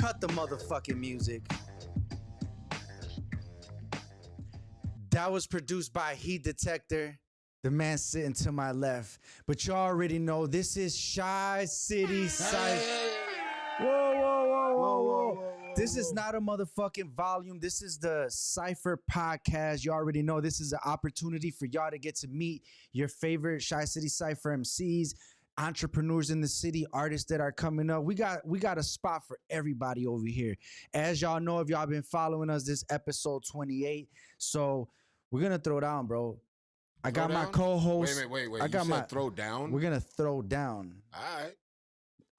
Cut the motherfucking music. That was produced by Heat Detector, the man sitting to my left. But you already know this is Shy City Cypher. Whoa. This is not a motherfucking volume. This is the Cypher podcast. You already know this is an opportunity for y'all to get to meet your favorite Shy City Cypher MCs, entrepreneurs in the city, artists that are coming up. We got a spot for everybody over here. As y'all know, if y'all been following us, this episode 28. So we're gonna throw down, bro. I got my co-host. Wait. I got my throw down. We're gonna throw down. All right.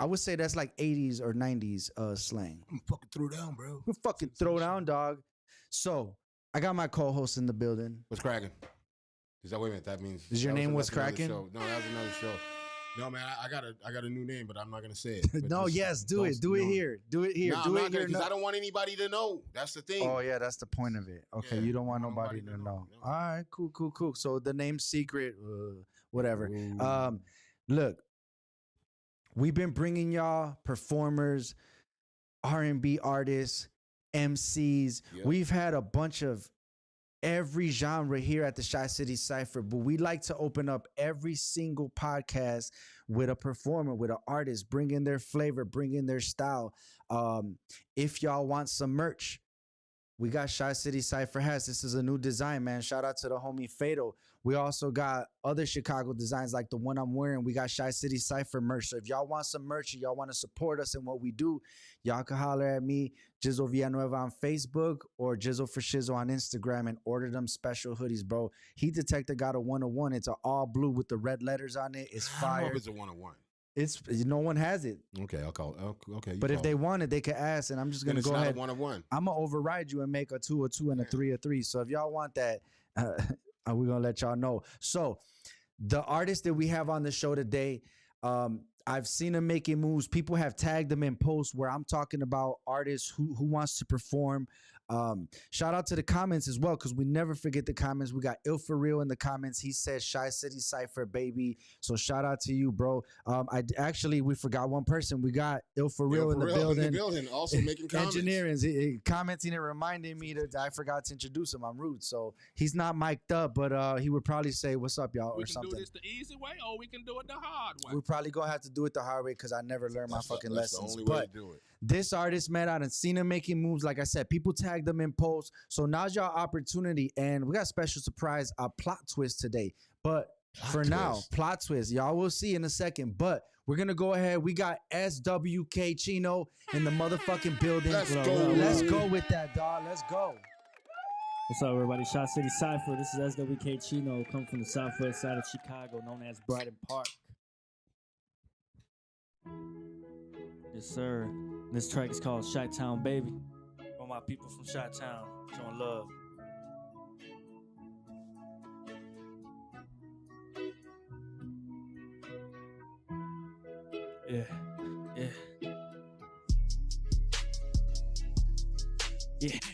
I would say that's like 80s or 90s slang. I'm fucking throw down, bro. We're fucking throw down, dog. So I got my co-host in the building. What's cracking? Wait a minute. That means is your name What's Cracking? No, that was another show. No, man, I got a new name, but I'm not gonna say it. No, do it here. Do it here. Nah, do it here. Because I don't want anybody to know. That's the thing. Oh yeah, that's the point of it. Okay, you don't want nobody to know. All right, cool. So the name's secret, whatever. Look, we've been bringing y'all performers, R&B artists, MCs. Yep. We've had a bunch of every genre here at the Shy City Cypher, but we like to open up every single podcast with a performer, with an artist, bring in their flavor, bring in their style. If y'all want some merch, we got Shy City Cypher hats. This is a new design, man. Shout out to the homie Fatal. We also got other Chicago designs like the one I'm wearing. We got Shy City Cypher merch. So if y'all want some merch and y'all want to support us in what we do, y'all can holler at me, Gizzo Villanueva on Facebook or Gizzo for Shizzo on Instagram and order them special hoodies, bro. Heat Detector got a 101. It's an all blue with the red letters on it. It's fire. I don't know if it's a 101. It's no one has it. Okay, I'll call it. Okay, but if they want it, they can ask, and I'm just gonna go ahead. 101. I'm gonna override you and make a 2 and a 3. So if y'all want that, we're gonna let y'all know. So the artist that we have on the show today, I've seen them making moves. People have tagged them in posts where I'm talking about artists who wants to perform. Shout out to the comments as well, because we never forget the comments. We got Ill For Real in the comments. He said Shy City Cypher, baby. So shout out to you, bro. We forgot one person. We got Ill For Real in the building. Also making comments. Engineering, commenting and reminding me that I forgot to introduce him. I'm rude. So he's not mic'd up, but he would probably say, "What's up, y'all?" or something. We can do this the easy way, or we can do it the hard way. We're probably gonna have to do it the hard way because I never learned my fucking lessons. The only way to do it. This artist, man, I done seen him making moves. Like I said, people tagged them in posts. So now's your opportunity. And we got a special surprise, a plot twist today. But now, plot twist. Y'all will see in a second. But we're going to go ahead. We got Swk Chino in the motherfucking building. Let's go with that, dog. Let's go. What's up, everybody? Shy City Cypher. This is Swk Chino, come from the southwest side of Chicago, known as Brighton Park. Yes, sir. This track is called Chi-Town Baby. All my people from Chi-Town showing love. Yeah.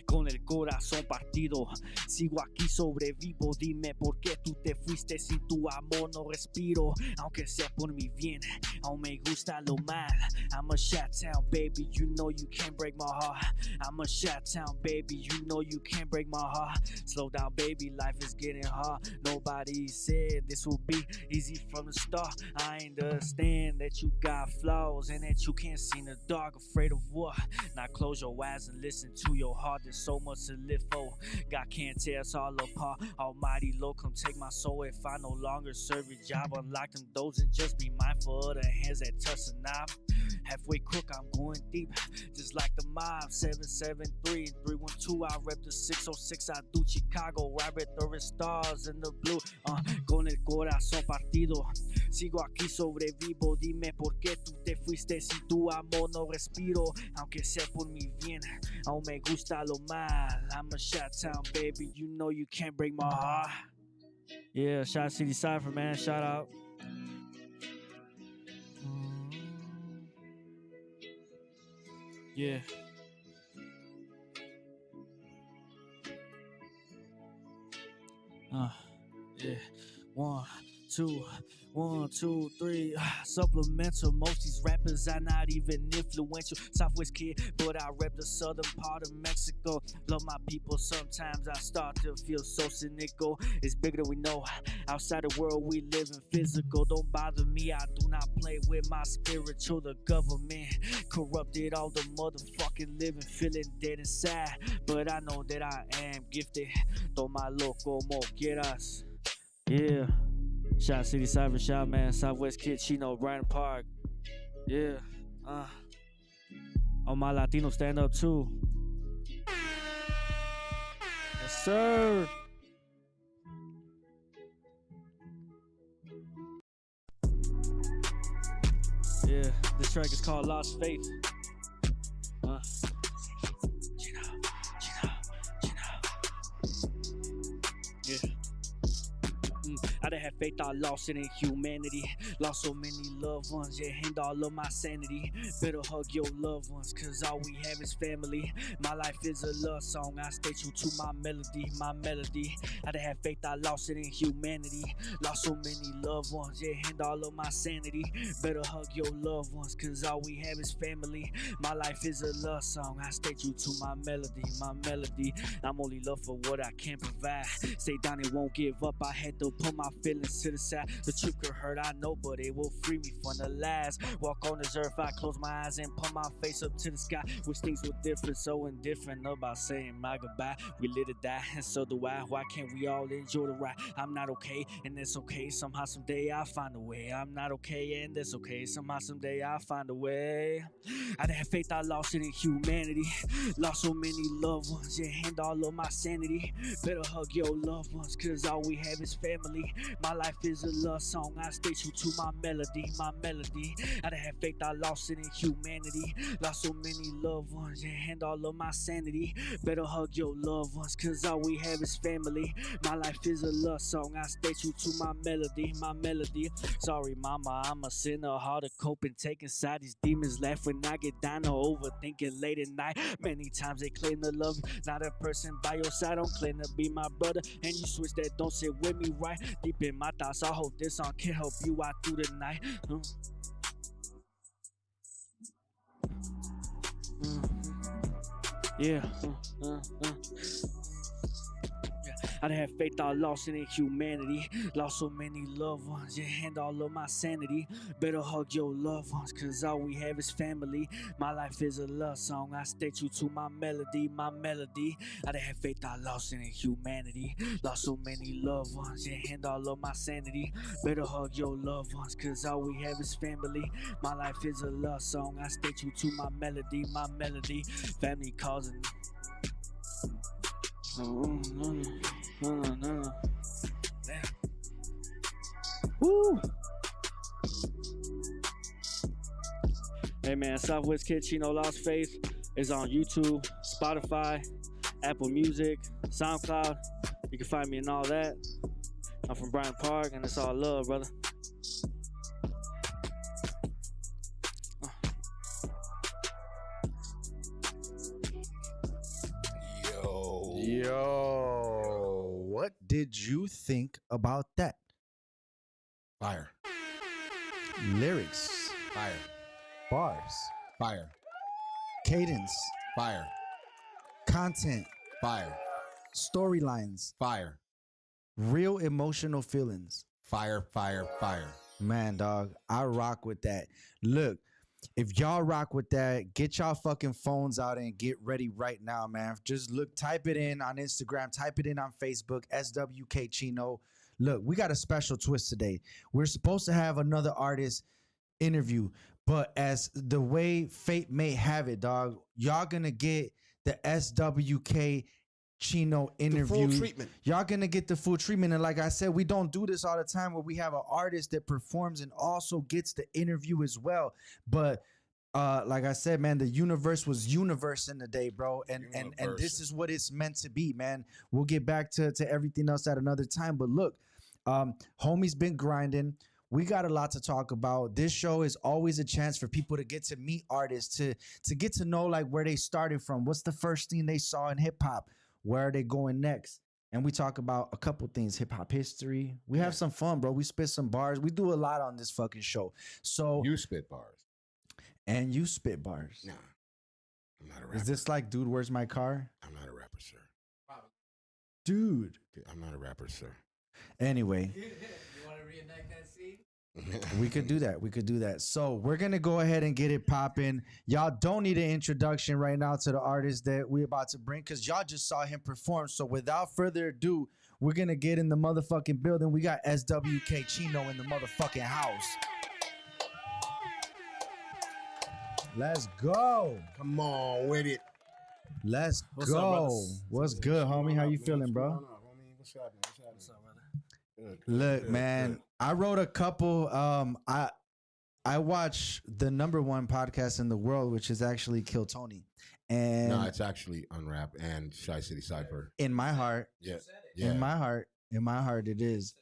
Con el corazón partido, sigo aquí, sobrevivo. Dime por qué tú te fuiste, sin tu amor no respiro. Aunque sea por mi bien, aún me gusta lo mal. I'm a Chi-Town baby, you know you can't break my heart. I'm a Chi-Town baby, you know you can't break my heart. Slow down baby, life is getting hard. Nobody said this would be easy from the start. I understand that you got flaws and that you can't see the dark. Afraid of what? Now close your eyes and listen to your heart. There's so much to live for. God can't tear us all apart. Almighty Lord, come take my soul. If I no longer serve your job, unlock them doors and just be mindful of the hands that touch the knob. Halfway crook, I'm going deep, just like the mob. 773 and 312. I rep the 606. I do Chicago. Rabbit throwing stars in the blue. Con el corazón partido, sigo aquí, sobrevivo. Dime por qué tú te fuiste, sin tu amor no respiro. Aunque sea por mi bien, aún me gusta lo mal. I'm a Chi-Town baby, you know you can't break my heart. Yeah, Shy City Cypher, man, shout out. Yeah. Yeah. 1, two, 1, 2, 3. Supplemental. Most these rappers are not even influential. Southwest kid, but I rep the southern part of Mexico. Love my people. Sometimes I start to feel so cynical. It's bigger than we know. Outside the world, we live in physical. Don't bother me. I do not play with my spiritual. The government corrupted all the motherfucking living, feeling dead inside. But I know that I am gifted. Toma loco, mo quieras. Yeah. Shot City Cyber Shot, man. Southwest Kid Chino, Bryant Park. Yeah. All my Latinos stand up too. Yes, sir. Yeah. This track is called Lost Faith. Chino. Yeah. I done had faith, I lost it in humanity. Lost so many loved ones, yeah, and all of my sanity. Better hug your loved ones, cause all we have is family. My life is a love song, I stay true to my melody, my melody. I done had faith, I lost it in humanity. Lost so many loved ones, yeah, and all of my sanity. Better hug your loved ones, cause all we have is family. My life is a love song, I stay true to my melody, my melody. I'm only loved for what I can provide. Stay down and won't give up, I had to put my feelings to the side. The truth could hurt, I know, but it will free me from the lies. Walk on this earth, I close my eyes and put my face up to the sky. Wish things were different, so indifferent about saying my goodbye. We live to die, and so do I. Why can't we all enjoy the ride? I'm not okay, and that's okay. Somehow, someday I'll find a way. I'm not okay, and that's okay. Somehow, someday I'll find a way. I done had faith, I lost it in humanity. Lost so many loved ones, yeah, and all of my sanity. Better hug your loved ones, cause all we have is family. My life is a love song, I stay true to my melody, my melody. I done had faith, I lost it in humanity. Lost so many loved ones, yeah, and all of my sanity. Better hug your loved ones, cause all we have is family. My life is a love song, I stay true to my melody, my melody. Sorry mama, I'm a sinner, hard to cope and take inside. These demons laugh when I get down or overthinking late at night. Many times they claim to love you, not a person by your side. Don't claim to be my brother, and you switch that don't sit with me right. Deep in my thoughts, I hope this song can help you out through the night. Yeah. I done had faith, I lost it in humanity. Lost so many loved ones, yeah, and all of my sanity. Better hug your loved ones, cause all we have is family. My life is a love song, I stay true to my melody, my melody. I done had faith, I lost it in humanity. Lost so many loved ones, yeah, and all of my sanity. Better hug your loved ones, cause all we have is family. My life is a love song, I stay true to my melody, my melody. Family causing me. No. Damn. Woo! Hey man, Southwest Kid Chino Lost Faith is on YouTube, Spotify, Apple Music, SoundCloud. You can find me in all that. I'm from Bryant Park, and it's all love, brother. Yo, what did you think about that? Fire. Lyrics, Fire. bars, Fire. cadence, Fire. content, Fire. storylines, Fire. real emotional feelings. Fire. Fire. Fire. Man, dog, I rock with that. Look, if y'all rock with that, get y'all fucking phones out and get ready right now, man. Just look, type it in on Instagram, type it in on Facebook, SWK Chino. Look, we got a special twist today. We're supposed to have another artist interview, but as the way fate may have it, dog, y'all gonna get the SWK Chino interview. The full treatment. Y'all gonna get the full treatment. And like I said, we don't do this all the time where we have an artist that performs and also gets the interview as well. But like I said, man, the universe was universing today, bro. And this is what it's meant to be, man. We'll get back to everything else at another time. But look, homie's been grinding. We got a lot to talk about. This show is always a chance for people to get to meet artists, to get to know like where they started from. What's the first thing they saw in hip hop? Where are they going next? and we talk about a couple things, hip hop history. We have some fun, bro. We spit some bars. We do a lot on this fucking show. So You spit bars. and you spit bars. Nah, I'm not a rapper. Is this like, dude, where's my car? I'm not a rapper, sir. Dude. I'm not a rapper, sir. Anyway. You want to reenact that scene? We could do that. We could do that. So we're going to go ahead and get it popping. Y'all don't need an introduction right now to the artist that we're about to bring because y'all just saw him perform. So without further ado, we're going to get in the motherfucking building. We got Swk Chino in the motherfucking house. Let's go. Come on with it. Let's What's up, go. brothers? What's good, homie? How you feeling, bro? What's happening? What's up, brother? Good, Look, good, man, good. I wrote a couple. I watch the #1 podcast in the world, which is actually Kill Tony, and No, it's actually Unwrap and Shy City Cypher. in my heart, Yeah. in my heart, it is.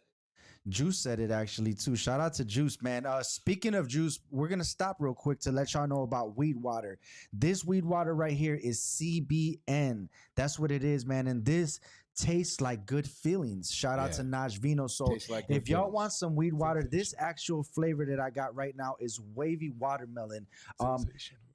Juice said it actually too. Shout out to Juice, man. Speaking of Juice, we're gonna stop real quick to let y'all know about weed water. This weed water right here is CBN. That's what it is, man. And this tastes like good feelings. Shout out Yeah. to Naj Vino. So Tastes like good if y'all feelings. want some weed water, this actual flavor that I got right now is wavy watermelon.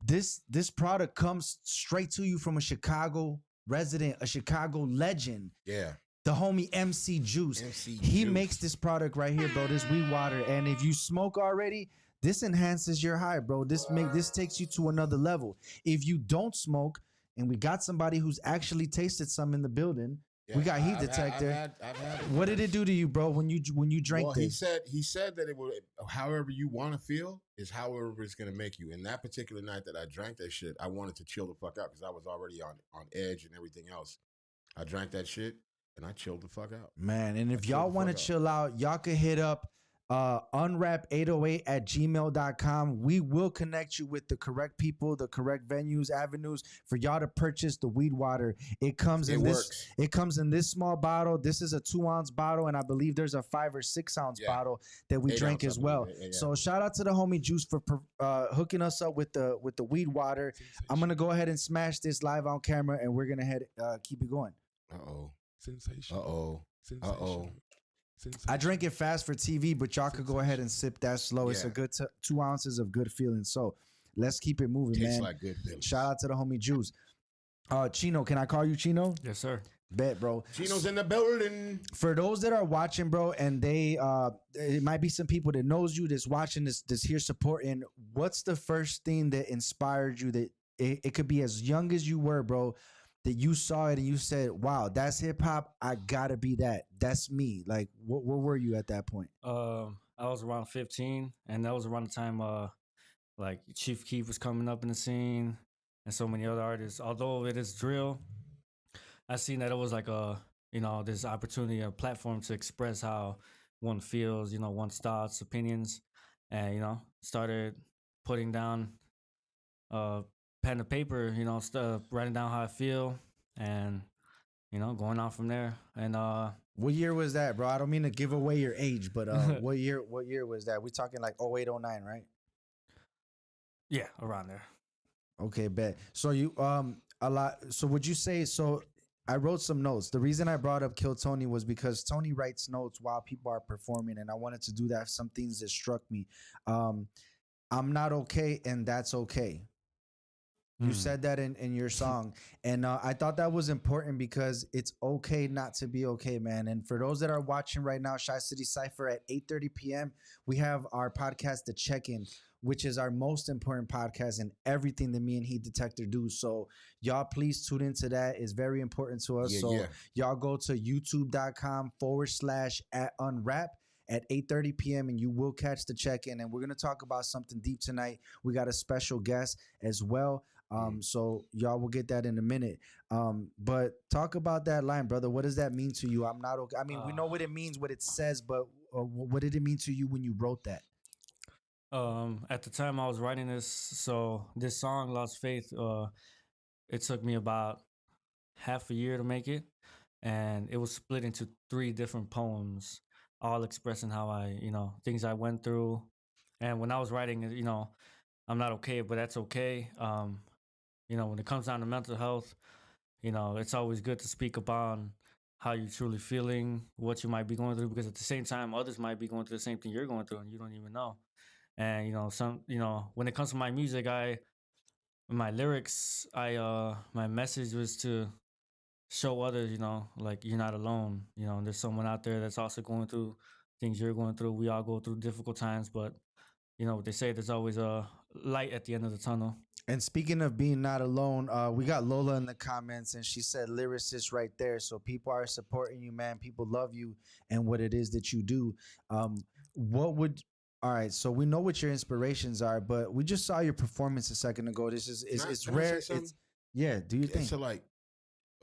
This product comes straight to you from a Chicago resident, a Chicago legend, Yeah. the homie MC Juice. MC He Juice. makes this product right here, bro. This weed water, and if you smoke already, this enhances your high, bro. This takes you to another level. If you don't smoke, and we got somebody who's actually tasted some in the building, Yeah, we got heat I've had- detector. I've had it. What did it do to you, bro, when you drank Well, this? he said that it would, however you want to feel is however it's gonna make you. And that particular night that I drank that shit, I wanted to chill the fuck out because I was already on edge and everything else. I drank that shit and I chilled the fuck out. Man, and if Chill y'all the want to fuck out. chill out, y'all could hit up unwrap808@gmail.com. We will connect you with the correct people, the correct venues, avenues for y'all to purchase the weed water. It comes in works. It comes in this small bottle. This is a 2-ounce bottle, and I believe there's a 5 or 6 ounce Yeah. bottle that we 8 drank ounce, as I well. believe. Yeah. So shout out to the homie Juice for hooking us up with the weed water. I'm gonna go ahead and smash this live on camera, and we're gonna keep it going. Uh-oh. Sensation. Uh-oh. Uh-oh. I drank it fast for TV, but y'all could go ahead and sip that slow. It's a Yeah. good 2 ounces of good feeling. So let's keep it moving, Tastes man. like good things. Shout out to the homie Juice. Chino, can I call you Chino? Yes, sir. Bet, bro. Chino's in the building. For those that are watching, bro, and they it might be some people that knows you that's watching this here supporting. What's the first thing that inspired you that it could be as young as you were, bro, that you saw it and you said, wow, that's hip hop. I gotta be that. That's me. Like, where were you at that point? I was around 15, and that was around the time like Chief Keef was coming up in the scene, and so many other artists. Although it is drill, I seen that it was like this opportunity, a platform to express how one feels, one's thoughts, opinions, and started putting down pen to paper, writing down how I feel, and going on from there. And What year was that, bro? I don't mean to give away your age, but what year was that? We talking like 08, 09, right? yeah, around there. Okay, bet. So you a lot. So would you say so? I wrote some notes. The reason I brought up Kill Tony was because Tony writes notes while people are performing, and I wanted to do that. Some things that struck me. I'm not okay, and that's okay. You said that in your song, and I thought that was important because it's okay not to be okay, man. And for those that are watching right now, Shy City Cypher at 8:30 p.m., we have our podcast, The Check-In, which is our most important podcast and everything that me and Heat Detector do. So y'all please tune into that. It's very important to us. Yeah, so yeah. y'all go to youtube.com/@unwrap at 8:30 p.m. and you will catch The Check-In. And we're going to talk about something deep tonight. We got a special guest as well. So y'all will get that in a minute. But talk about that line, brother. What does that mean to you? I'm not okay. I mean, we know what it means, what it says, but what did it mean to you when you wrote that? At the time I was writing this, so this song, Lost Faith, it took me about half a year to make it. And it was split into 3 different poems, all expressing how I, things I went through. And when I was writing, I'm not okay, but that's okay. When it comes down to mental health, it's always good to speak upon how you truly feeling, what you might be going through, because at the same time, others might be going through the same thing you're going through, and you don't even know. And when it comes to my music, my lyrics, my message was to show others, like you're not alone. There's someone out there that's also going through things you're going through. We all go through difficult times, but what they say, there's always a light at the end of the tunnel. And speaking of being not alone, we got Lola in the comments, and she said lyricist right there. So people are supporting you, man. People love you and what it is that you do. What would All right, so we know what your inspirations are, but we just saw your performance a second ago. This is it's Can I say rare. something? It's yeah. Do you think? So like,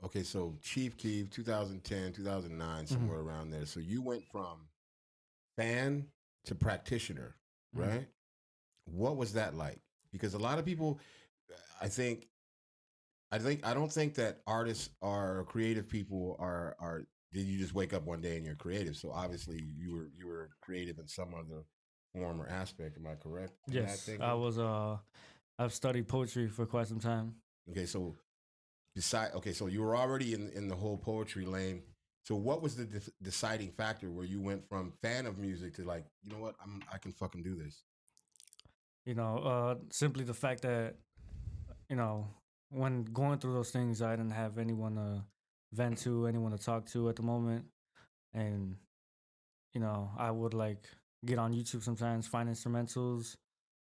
okay, so Chief Keef, 2010, 2009, somewhere around there. So you went from fan to practitioner, right? What was that like? Because a lot of people, I don't think that artists are creative people are. Did you just wake up one day and you're creative? So obviously you were creative in some other form or aspect. Am I correct? Yes, I've studied poetry for quite some time. Okay, so so you were already in the whole poetry lane. So what was the deciding factor where you went from fan of music to like, you know what, I can fucking do this? Simply the fact that, when going through those things, I didn't have anyone to vent to, anyone to talk to at the moment. And, I would like get on YouTube sometimes, find instrumentals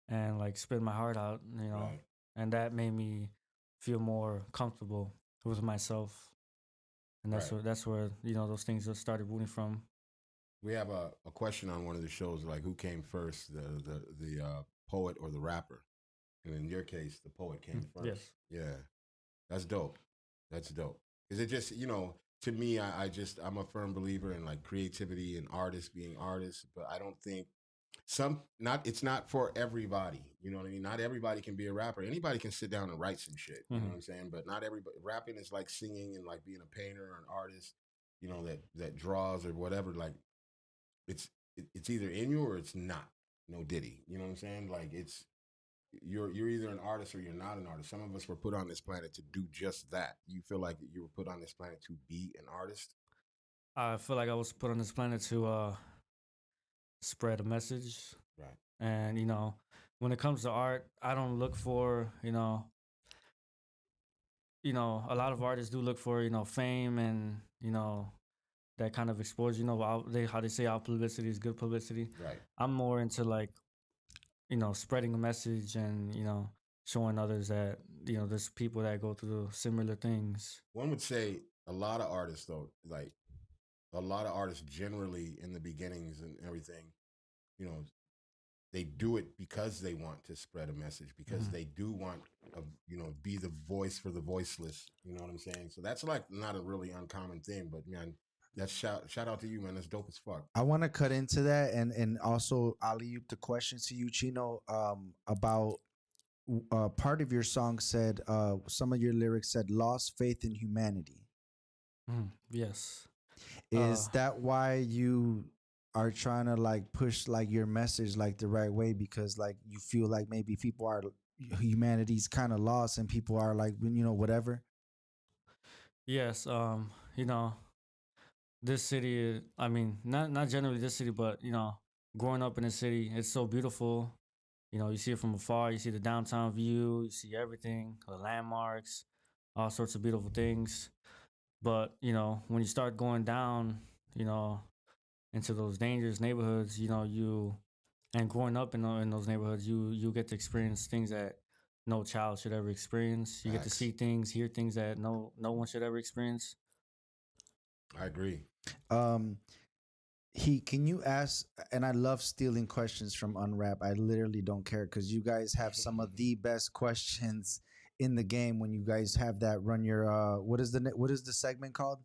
and like spit my heart out, Right. and that made me feel more comfortable with myself. And that's where, those things just started rooting from. We have a question on one of the shows, like who came first, the poet or the rapper? And in your case, the poet came first. Yes. Yeah. That's dope. That's dope. Because it just, to me, I'm a firm believer in like creativity and artists being artists, but I don't think it's not for everybody. You know what I mean? Not everybody can be a rapper. Anybody can sit down and write some shit. You know what I'm saying? But not everybody. Rapping is like singing and like being a painter or an artist, that draws or whatever. Like it's either in you or it's not. No Diddy. You know what I'm saying? Like you're either an artist or you're not an artist. Some of us were put on this planet to do just that. You feel like you were put on this planet to be an artist? I feel like I was put on this planet to spread a message. Right. And, when it comes to art, I don't look for, a lot of artists do look for, fame and, that kind of exposure. How they say all publicity is good publicity. Right. I'm more into like, spreading a message and, showing others that, there's people that go through similar things. One would say a lot of artists, though, like a lot of artists generally in the beginnings and everything, they do it because they want to spread a message, because they do want, be the voice for the voiceless. You know what I'm saying? So that's like not a really uncommon thing, but man, that's shout out to you, man. That's dope as fuck. I want to cut into that and also alley oop the question to you, Chino, about part of your song said some of your lyrics said lost faith in humanity. Yes. Is that why you are trying to like push like your message like the right way, because like you feel like maybe humanity's kind of lost and people are like, whatever? Yes. This city, I mean, not generally this city, but growing up in the city, it's so beautiful. You see it from afar. You see the downtown view. You see everything, the landmarks, all sorts of beautiful things. But when you start going down, into those dangerous neighborhoods, and growing up in those neighborhoods, you get to experience things that no child should ever experience. You get to see things, hear things that no one should ever experience. I agree. Can you ask, and I love stealing questions from Unwrap. I literally don't care because you guys have some of the best questions in the game. When you guys have that run your what is the segment called?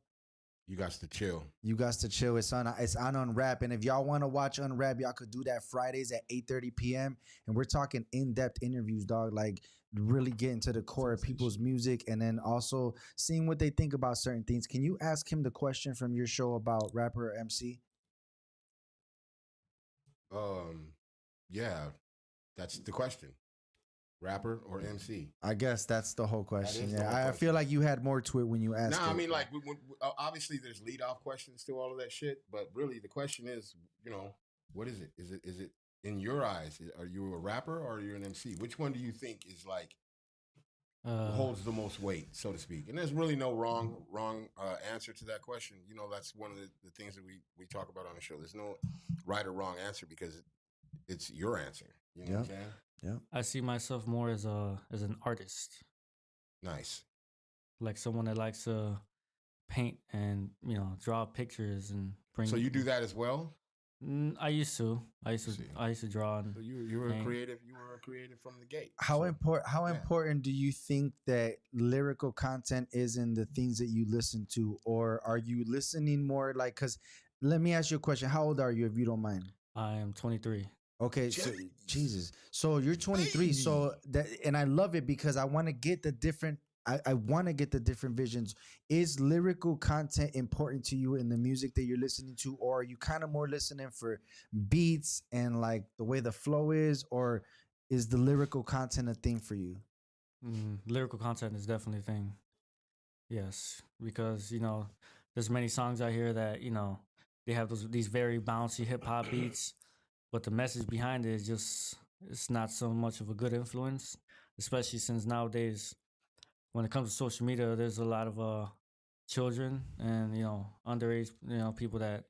You got to chill. You got to chill. It's on Unwrap. And if y'all want to watch Unwrap, y'all could do that Fridays at 8:30 p.m. And we're talking in-depth interviews, dog. Like really getting to the core of people's music and then also seeing what they think about certain things. Can you ask him the question from your show about rapper or MC? Yeah, that's the question. rapper or MC? I guess that's the whole question. is the Yeah, whole I question. feel like you had more to it when you asked. No, it. I mean, like, obviously there's lead off questions to all of that shit, but really the question is, what is it? Is it in your eyes? Are you a rapper or are you an MC? Which one do you think is like holds the most weight, so to speak? And there's really no wrong answer to that question. That's one of the things that we talk about on the show. There's no right or wrong answer because it's your answer. You know what I'm saying? Yeah. I see myself more as an artist, Nice. like someone that likes to paint and draw pictures and bring. So you do that as well? I used to draw. And so you were a creative. You were a creative from the gate. How important do you think that lyrical content is in the things that you listen to, or are you listening more like? Because let me ask you a question. How old are you, if you don't mind? I am 23. Okay, so Jesus. So you're 23. So and I love it because I want to get the different. I want to get the different visions. Is lyrical content important to you in the music that you're listening to, or are you kind of more listening for beats and like the way the flow is, or is the lyrical content a thing for you? Lyrical content is definitely a thing. Yes, because there's many songs out here that they have these very bouncy hip hop beats, but the message behind it is just it's not so much of a good influence, especially since nowadays, when it comes to social media, there's a lot of children and underage people that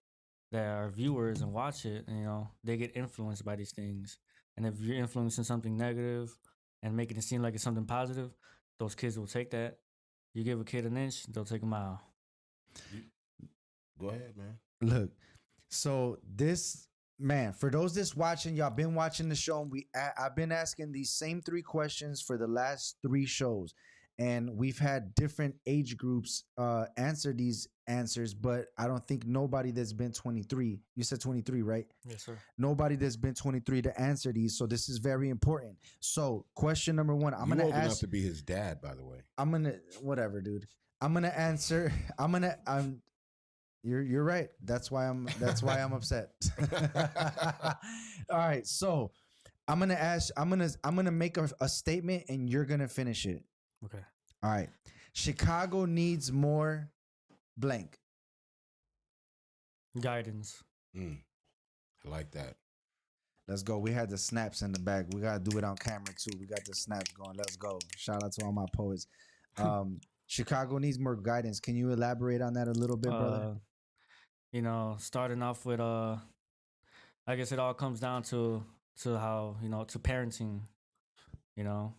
are viewers and watch it, and they get influenced by these things. And if you're influencing something negative and making it seem like it's something positive, those kids will take that. You give a kid an inch, they'll take a mile. Go ahead, man. Look, so this man, for those that's watching, y'all been watching the show. I've been asking these same 3 questions for the last 3 shows. And we've had different age groups answer these answers, but I don't think nobody that's been 23. You said 23, right? Yes, sir. Nobody that's been 23 to answer these. So this is very important. So question number 1, I'm gonna old ask. Enough to be his dad, by the way. I'm gonna whatever, dude. I'm gonna answer. You're right. That's why I'm upset. All right. So I'm gonna ask. I'm gonna make a statement, and you're gonna finish it. Okay. All right. Chicago needs more blank. Guidance. I like that. Let's go. We had the snaps in the back. We gotta do it on camera too. We got the snaps going. Let's go. Shout out to all my poets. Chicago needs more guidance. Can you elaborate on that a little bit, brother? Starting off with I guess it all comes down to how to parenting. It all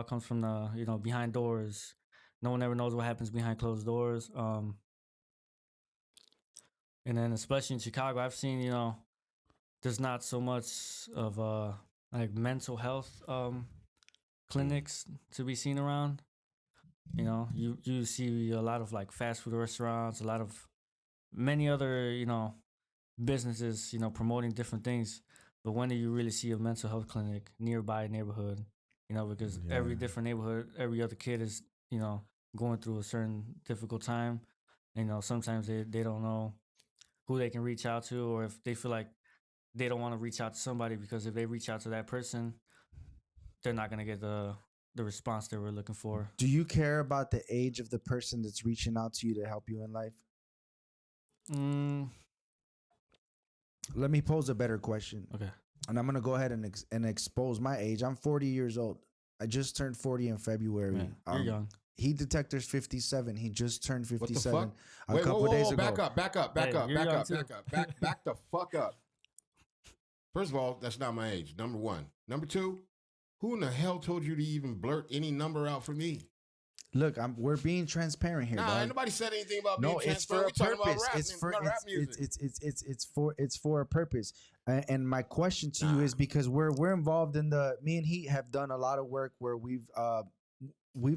comes from the behind doors. No one ever knows what happens behind closed doors. And then especially in Chicago, I've seen there's not so much of like mental health clinics to be seen around. You see a lot of like fast food restaurants, a lot of many other businesses promoting different things. But when do you really see a mental health clinic nearby a neighborhood? Because every different neighborhood, every other kid is, going through a certain difficult time. Sometimes they don't know who they can reach out to, or if they feel like they don't want to reach out to somebody, because if they reach out to that person, they're not going to get the response they were looking for. Do you care about the age of the person that's reaching out to you to help you in life? Let me pose a better question. Okay. And I'm going to go ahead and expose my age. I'm 40 years old. I just turned 40 in February. Man, you're young. Heat Detector's 57. He just turned 57 a Wait, couple days ago. Back up. Back the fuck up. First of all, that's not my age. Number 1. Number 2, who in the hell told you to even blurt any number out for me? Look, we're being transparent here. Nah, ain't nobody said anything about being transparent. It's for a purpose. It's for a purpose. And my question to you is, because we're involved in me and Heat have done a lot of work where we've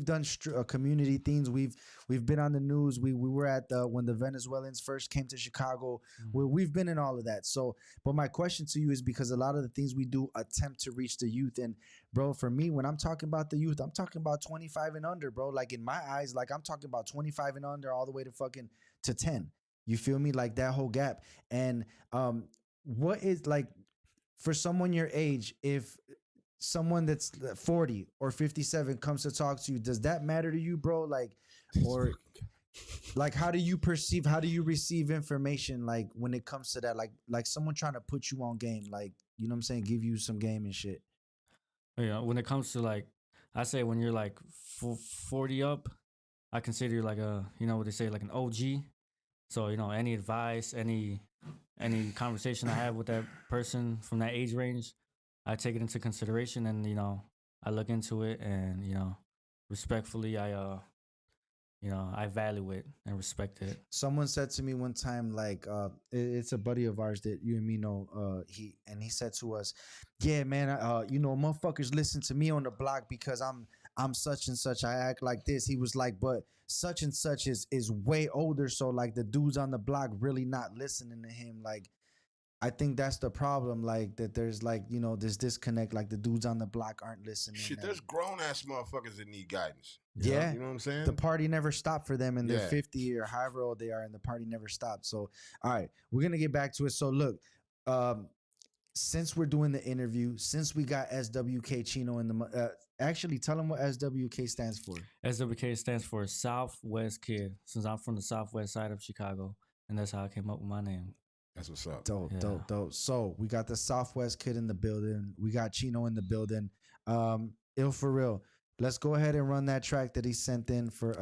done community things. We've been on the news. We were at when the Venezuelans first came to Chicago. We've been in all of that. So, but my question to you is, because a lot of the things we do attempt to reach the youth. And bro, for me, when I'm talking about the youth, I'm talking about 25 and under, bro. Like in my eyes, like I'm talking about 25 and under all the way to 10. You feel me? Like that whole gap. And what is, like, for someone your age, if someone that's 40 or 57 comes to talk to you, does that matter to you, bro? Like, or like, how do you receive information, like, when it comes to that, like someone trying to put you on game, like, you know what I'm saying, give you some game and shit. When it comes to like, I say when you're like 40 up, I consider you like a, you know what they say, like an OG. So, you know, any advice, any conversation I have with that person from that age range, I take it into consideration, and, you know, I look into it, and, you know, respectfully, I value it and respect it. Someone said to me one time, like, it's a buddy of ours that you and me know. He said to us, "Yeah, man, you know, motherfuckers listen to me on the block because I'm such and such. I act like this." He was like, "But such and such is way older, so like the dudes on the block really not listening to him." Like, I think that's the problem. Like, that there's, like, you know, this disconnect. Like, the dudes on the block aren't listening. Shit, there's grown ass motherfuckers that need guidance. Yeah, you know what I'm saying. The party never stopped for them, and they're Yeah. 50 or however old they are, and the party never stopped. So, all right, we're gonna get back to it. So, look, since we're doing the interview, since we got SWK Chino in the, actually, tell them what SWK stands for. SWK stands for Southwest Kid, since I'm from the southwest side of Chicago, and that's how I came up with my name. That's what's up. Dope, Yeah. dope. So we got the Southwest Kid in the building. We got Chino in the building. Ill for real. Let's go ahead and run that track that he sent in for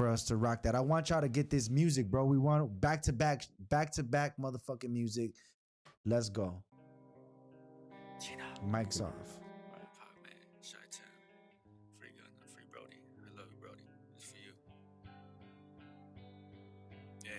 us to rock that. I want y'all to get this music, bro. We want back to back motherfucking music. Let's go. Mic's off. Free Gunna, free Brody. I love you, Brody. It's for you. Yeah.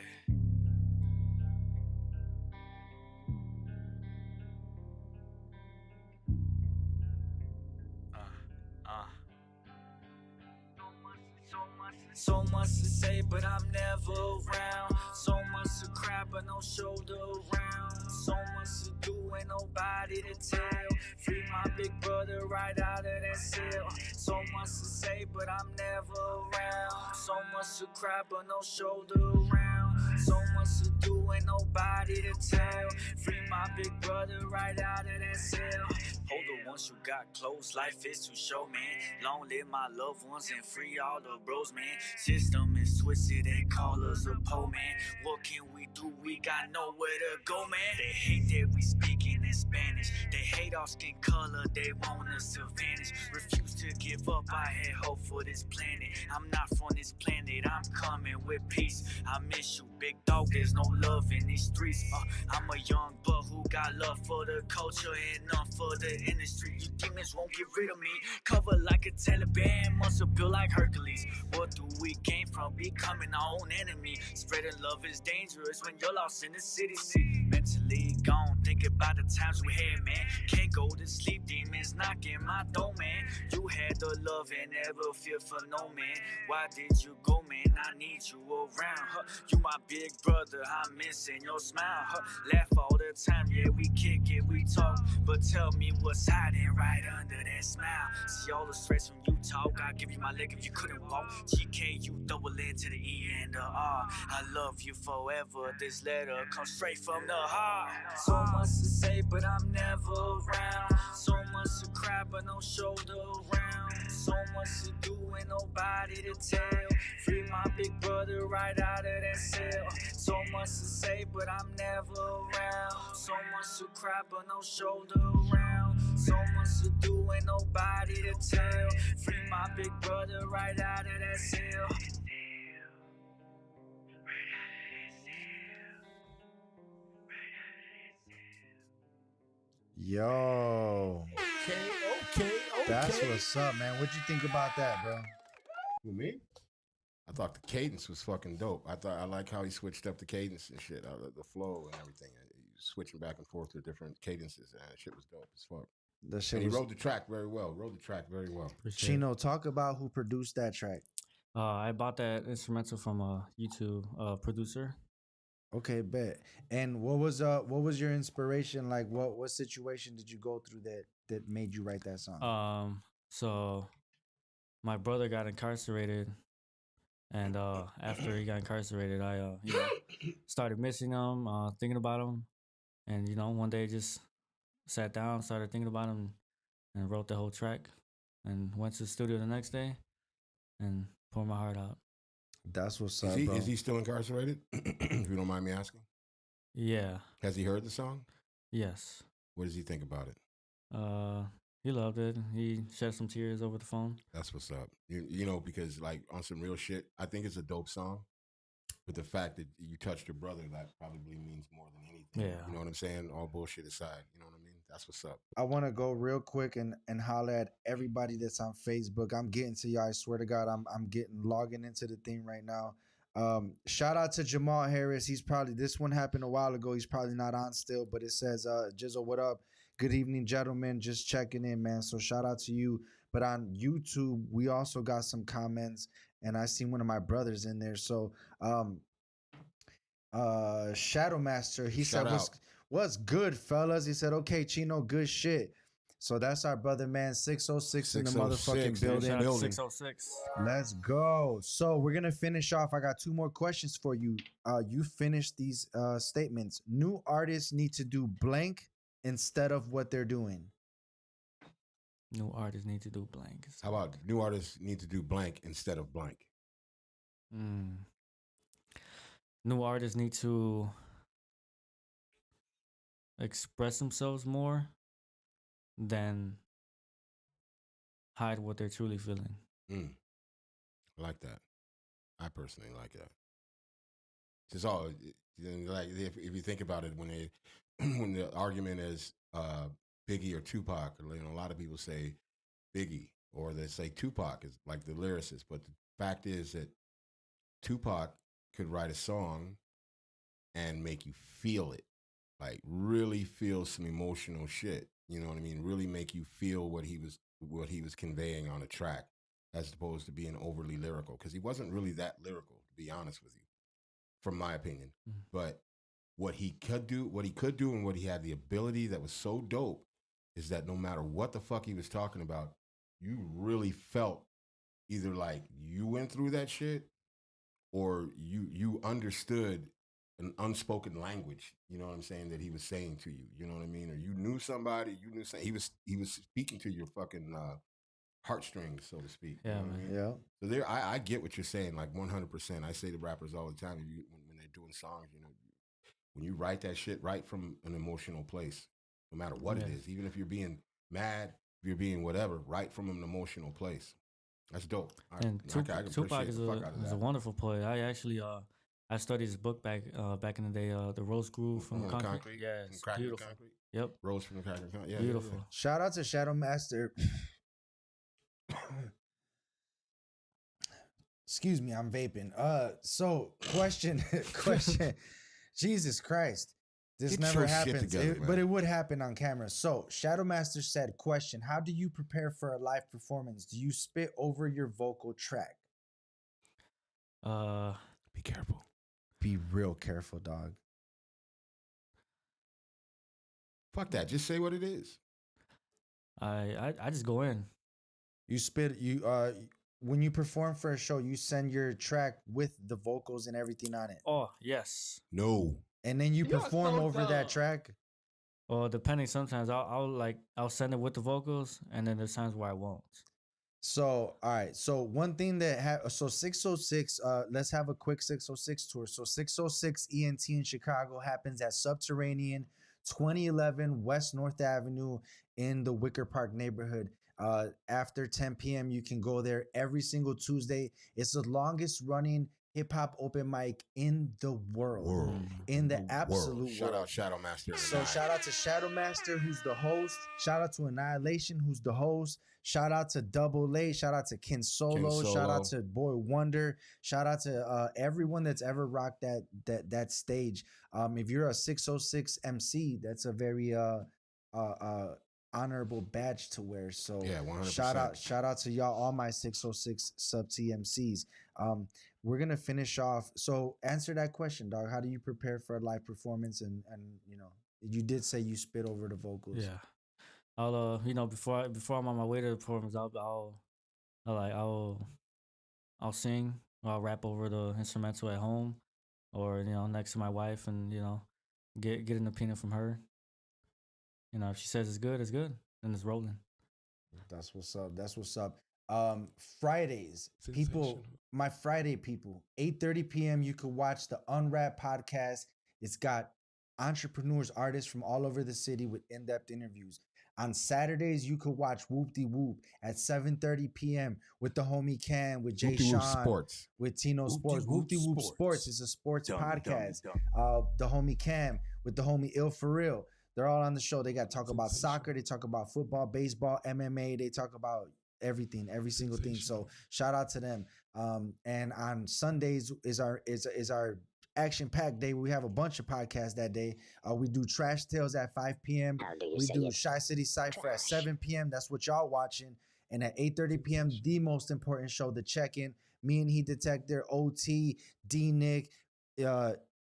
So much to say, but I'm never around. So much to cry, but no shoulder around. So much to do and nobody to tell. Free my big brother right out of that cell. So much to say, but I'm never around. So much to cry, but no shoulder around. So much to do and nobody to tell. Free my big brother right out of that cell. Hold it, once you got close, life is too short, man. Long live my loved ones and free all the bros, man. System is twisted, they call us a po, man. What can we do? We got nowhere to go, man. They hate that we speaking in Spanish. They hate our skin color, they want us to vanish. Refuse to give up, I had hope for this planet. I'm not from this planet, I'm coming with peace. I miss you, big dog, there's no love in these streets. I'm a young buck who got love for the culture and none for the industry. You demons won't get rid of me. Cover like a Taliban, muscle built like Hercules. What do we gain from becoming our own enemy? Spreading love is dangerous when you're lost in the city. See, mentally gone, think about the times we had, man. Can't go to sleep, demons knocking my door, man. You had the love and never fear for no man. Why did you go, man? I need you around. You my big brother, I'm missing your smile. Laugh all the time, yeah, we kick it, we talk. But tell me what's hiding right under that smile. See all the stress when you talk, I'll give you my leg if you couldn't walk. GK, you double into the E and the R. I love you forever, this letter comes straight from the heart. So much to say, but I'm never around. So much to cry, but no shoulder around. So much to do and nobody to tell. Free my big brother right out of that cell. So much to say, but I'm never around. So much to cry, but no shoulder around. So much to do and nobody to tell. Free my big brother right out of that cell. Yo, Okay. that's what's up, man. What'd you think about that, bro? Who, me? I thought the cadence was fucking dope. I like how he switched up the cadence and shit, the flow and everything. Switching back and forth to different cadences, and shit was dope as fuck. The shit And he was rode the track very well. Chino. Talk about who produced that track. I bought that instrumental from a YouTube producer. Okay, bet. And what was your inspiration? Like, what situation did you go through that made you write that song? So my brother got incarcerated, and after he got incarcerated, I started missing him, thinking about him, and one day just sat down, started thinking about him, and wrote the whole track, and went to the studio the next day, and poured my heart out. That's what's Is up, he bro. is he still incarcerated? If you don't mind me asking, Yeah. has he heard the song? Yes. What does he think about it? He loved it. He shed some tears over the phone. That's what's up. You know, because like on some real shit, I think it's a dope song. But the fact that you touched your brother, that probably means more than anything. Yeah. You know what I'm saying? All bullshit aside. You know what I mean? That's what's up. I want to go real quick and holler at everybody that's on Facebook. I'm getting to y'all. I swear to God, I'm getting logging into the thing right now. Shout out to Jamal Harris. He's probably, this one happened a while ago. He's probably not on still, but it says, Gizzo, what up? Good evening, gentlemen. Just checking in, man. So shout out to you. But on YouTube, we also got some comments, and I seen one of my brothers in there. So Shadow Master, he Shout said, out. what's good, fellas? He said, okay, Chino, good shit. So that's our brother, man. 606 in the 606 motherfucking in the building. Shout out to Building. 606. Let's go. So we're gonna finish off. I got two more questions for you. You finish these statements. New artists need to do blank instead of what they're doing. New artists need to do blank. How about new artists need to do blank instead of blank? New artists need to express themselves more than hide what they're truly feeling. I like that. I personally like that. It's all like if you think about it, when they when the argument is Biggie or Tupac, you know, a lot of people say Biggie or they say Tupac is like the lyricist, but the fact is that Tupac could write a song and make you feel it, like really feel some emotional shit. You know what I mean? Really make you feel what he was conveying on a track, as opposed to being overly lyrical. Because he wasn't really that lyrical, to be honest with you, from my opinion. Mhm. But what he could do, and what he had the ability that was so dope, is that no matter what the fuck he was talking about, you really felt either like you went through that shit or you understood an unspoken language, you know what I'm saying, that he was saying to you, you know what I mean, or you knew somebody, he was speaking to your fucking heartstrings, so to speak. Yeah, you know what I man. mean? Yeah. So there, I get what you're saying, like 100%. I say to rappers all the time, when they're doing songs, you know, when you write that shit, write from an emotional place, no matter what it Yeah. is, even if you're being mad, if you're being whatever, write from an emotional place. That's dope. And I can Tupac appreciate is the fuck out of a that. wonderful poet. I actually I studied his book back in the day, The Rose Grew from the Concrete. Yeah, from it's Cracker beautiful. Concrete? Yep, Rose from the Cracker Concrete. Yeah, beautiful. Yeah. Shout out to Shadow Master. Excuse me, I'm vaping. So question. Jesus Christ. This Get never your shit happens. together, But man. it would happen on camera. So Shadow Master said, question, how do you prepare for a live performance? Do you spit over your vocal track? Be careful. Be real careful, dog. Fuck that. Just say what it is. I just go in. You spit when you perform for a show, you send your track with the vocals and everything on it. Oh yes. No. And then you You're perform so over dumb. that track. Well, depending, sometimes I'll send it with the vocals, and then there's times where I won't. So, all right. So one thing that so 606, let's have a quick 606 tour. So 606 ENT in Chicago happens at Subterranean, 2011 West North Avenue in the Wicker Park neighborhood. After 10 p.m., you can go there every single Tuesday. It's the longest running hip hop open mic in the world. In the absolute Shout world. out Shadow Master. So shout out to Shadow Master, who's the host. Shout out to Annihilation, who's the host. Shout out to Double A. Shout out to Ken Solo. Shout out to Boy Wonder. Shout out to everyone that's ever rocked that stage. If you're a 606 MC, that's a very honorable badge to wear. So yeah, 100%. shout out to y'all, all my 606 sub TMCs. We're gonna finish off. So answer that question, dog. How do you prepare for a live performance? And you know, you did say you spit over the vocals. Yeah. I'll you know, before I'm on my way to the performance, I'll sing, or I'll rap over the instrumental at home, or you know, next to my wife, and you know, get an opinion from her. If she says it's good, then it's rolling. That's what's up. That's what's up. Fridays, people, my Friday people, 8:30 p.m. You could watch the Unwrap podcast. It's got entrepreneurs, artists from all over the city with in-depth interviews. On Saturdays, you could watch Whoop De Whoop at 7:30 p.m. with the homie Cam, with Jay Whoop-de-whoop Sean, Sports. with Tino Sports. Whoop De Whoop Sports is a sports podcast. The homie Cam with the homie Ill For Real. They're all on the show. They got to talk about soccer. They talk about football, baseball, MMA. They talk about everything, every single thing. So shout out to them. And on Sundays is our action-packed day. We have a bunch of podcasts that day. We do Trash Tales at 5 p.m. We do Shy City Cypher at 7 p.m. That's what y'all watching. And at 8:30 p.m., the most important show, The Check-In. Me and Heat Detector, OT, D-Nick,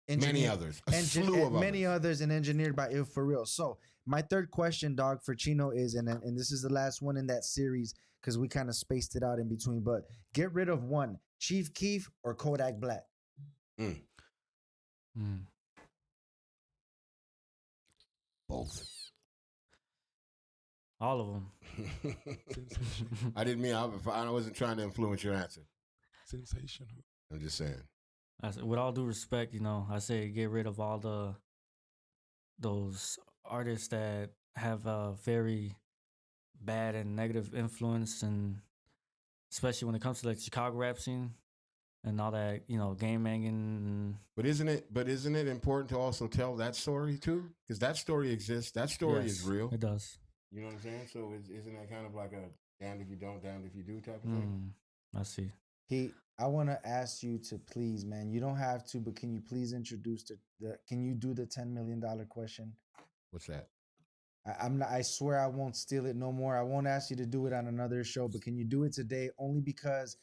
Many others. A slew of many others, and engineered by Il For Real. So my third question, dog, for Chino is, and this is the last one in that series because we kind of spaced it out in between, but get rid of one, Chief Keef or Kodak Black? Both. All of them. I didn't mean, I wasn't trying to influence your answer. Sensational. I'm just saying. With all due respect, I say get rid of all those artists that have a very bad and negative influence, and especially when it comes to like Chicago rap scene and all that, game banging. But isn't it important to also tell that story too? Because that story exists. That story is real. It does. You know what I'm saying? So isn't that kind of like a damned if you don't, damned if you do type of thing? I see. I want to ask you to please, man. You don't have to, but can you please introduce can you do the $10 million question? What's that? I swear I won't steal it no more. I won't ask you to do it on another show, but can you do it today? Only because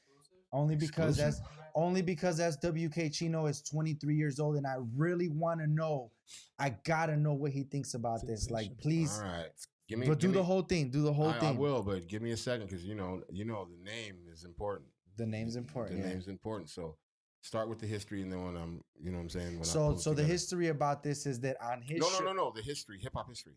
that's SWK Chino is 23 years old, and I really want to know. I gotta know what he thinks about this. Like, please. All right. Do the whole thing. I will, but give me a second because the name is important. The name's important. The name's important. So start with the history, and then when I'm, what I'm saying. So the history about this is that on his no, the history, hip hop history.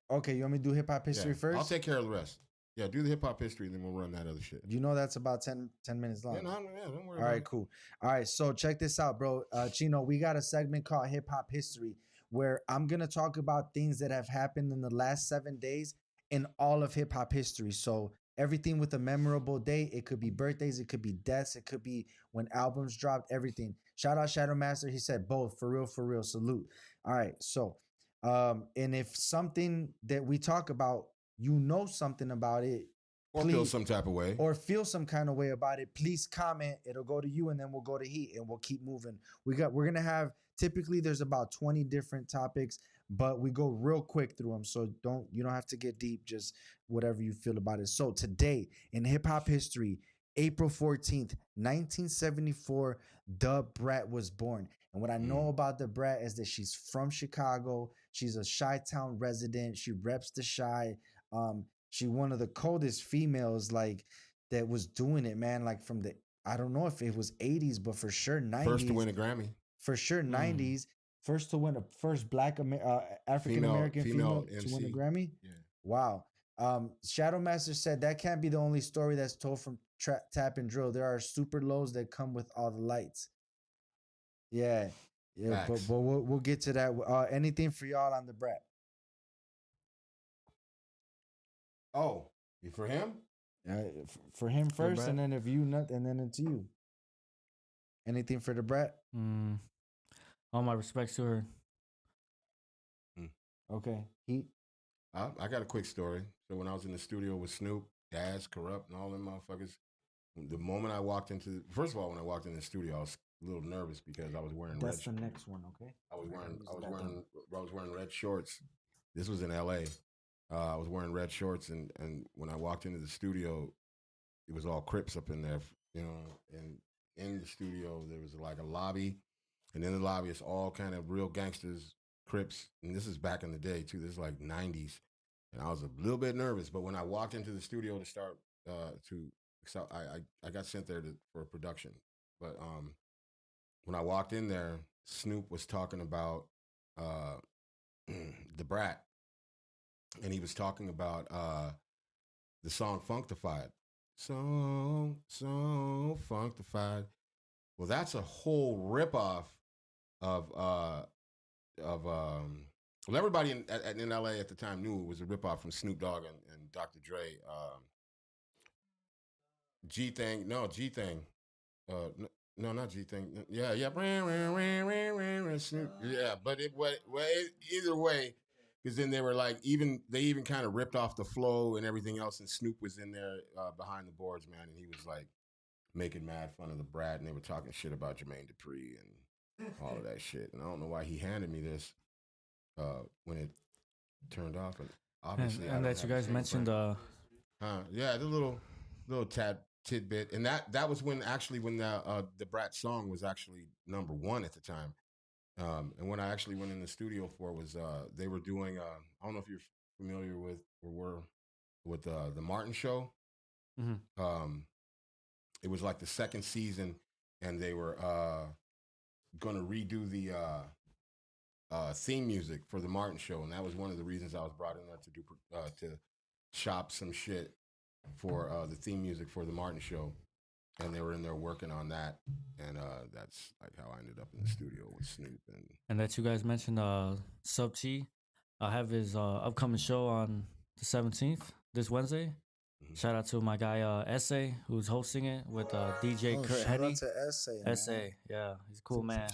Okay, you want me to do hip hop history first? I'll take care of the rest. Yeah, do the hip hop history, and then we'll run that other shit. That's about 10 minutes long. Yeah, don't worry. All right, cool. All right, so check this out, bro. Chino, we got a segment called Hip Hop History where I'm gonna talk about things that have happened in the last 7 days in all of hip hop history. So everything with a memorable date. It could be birthdays, it could be deaths, it could be when albums dropped, everything. Shout out Shadow Master. He said both. For real. Salute. All right. So, and if something that we talk about, something about it, or feel some type of way, or feel some kind of way about it, please comment. It'll go to you, and then we'll go to Heat, and we'll keep moving. We're gonna have, typically there's about 20 different topics, but we go real quick through them. So you don't have to get deep, just whatever you feel about it. So today in hip hop history, April 14th, 1974, Da Brat was born. And what I know about Da Brat is that she's from Chicago. She's a Chi-Town resident. She reps the Chi. She one of the coldest females like that was doing it, man. Like from I don't know if it was 80s, but for sure 90s. First to win a Grammy. For sure 90s. First to win first black African American female to win a Grammy. Yeah. Wow. Shadow Master said that can't be the only story that's told from Tap and Drill. There are super lows that come with all the lights. Yeah, but we'll get to that. Anything for y'all on the Brat? Oh, for him? For him first, and then if you not, and then it's you. Anything for the Brat? All my respects to her. Okay, Heat. I got a quick story. So when I was in the studio with Snoop, Daz, Corrupt, and all them motherfuckers, the moment I walked into, first of all, when I walked in the studio, I was a little nervous because I was wearing That's the next one, okay? I was wearing red shorts. This was in LA. I was wearing red shorts, and when I walked into the studio, it was all Crips up in there, and in the studio there was like a lobby, and in the lobby it's all kind of real gangsters, Crips, and this is back in the day too. This is like 90s, and I was a little bit nervous, but when I walked into the studio to start I got sent there for a production, but when I walked in there, Snoop was talking about the Brat, and he was talking about the song Functified. So Functified. Well, that's a whole ripoff of well, everybody in LA at the time knew it was a ripoff from Snoop Dogg and Dr. Dre. G Thing, no, G Thing. No, not G Thing. Yeah. Snoop. Yeah, but either way, because then they were like, they even kind of ripped off the flow and everything else, and Snoop was in there behind the boards, man, and he was like making mad fun of the Brat, and they were talking shit about Jermaine Dupri and all of that shit. And I don't know why he handed me this when it turned off, and obviously, and that you guys mentioned, yeah, the little tidbit, and that was when the Brat song was actually #1 at the time. And when I actually went in the studio for was they were doing I don't know if you're familiar with the Martin Show. Mhm. It was like the second season, and they were going to redo the theme music for the Martin Show, and that was one of the reasons I was brought in there to shop some shit for the theme music for the Martin Show. And they were in there working on that, and that's like how I ended up in the studio with Snoop. And that you guys mentioned, Sub T, I have his upcoming show on the 17th, this Wednesday. Mhm. Shout out to my guy Essay, who's hosting it with DJ Kurt shout Henny. out to Essay, man. Essay, yeah, he's a cool man.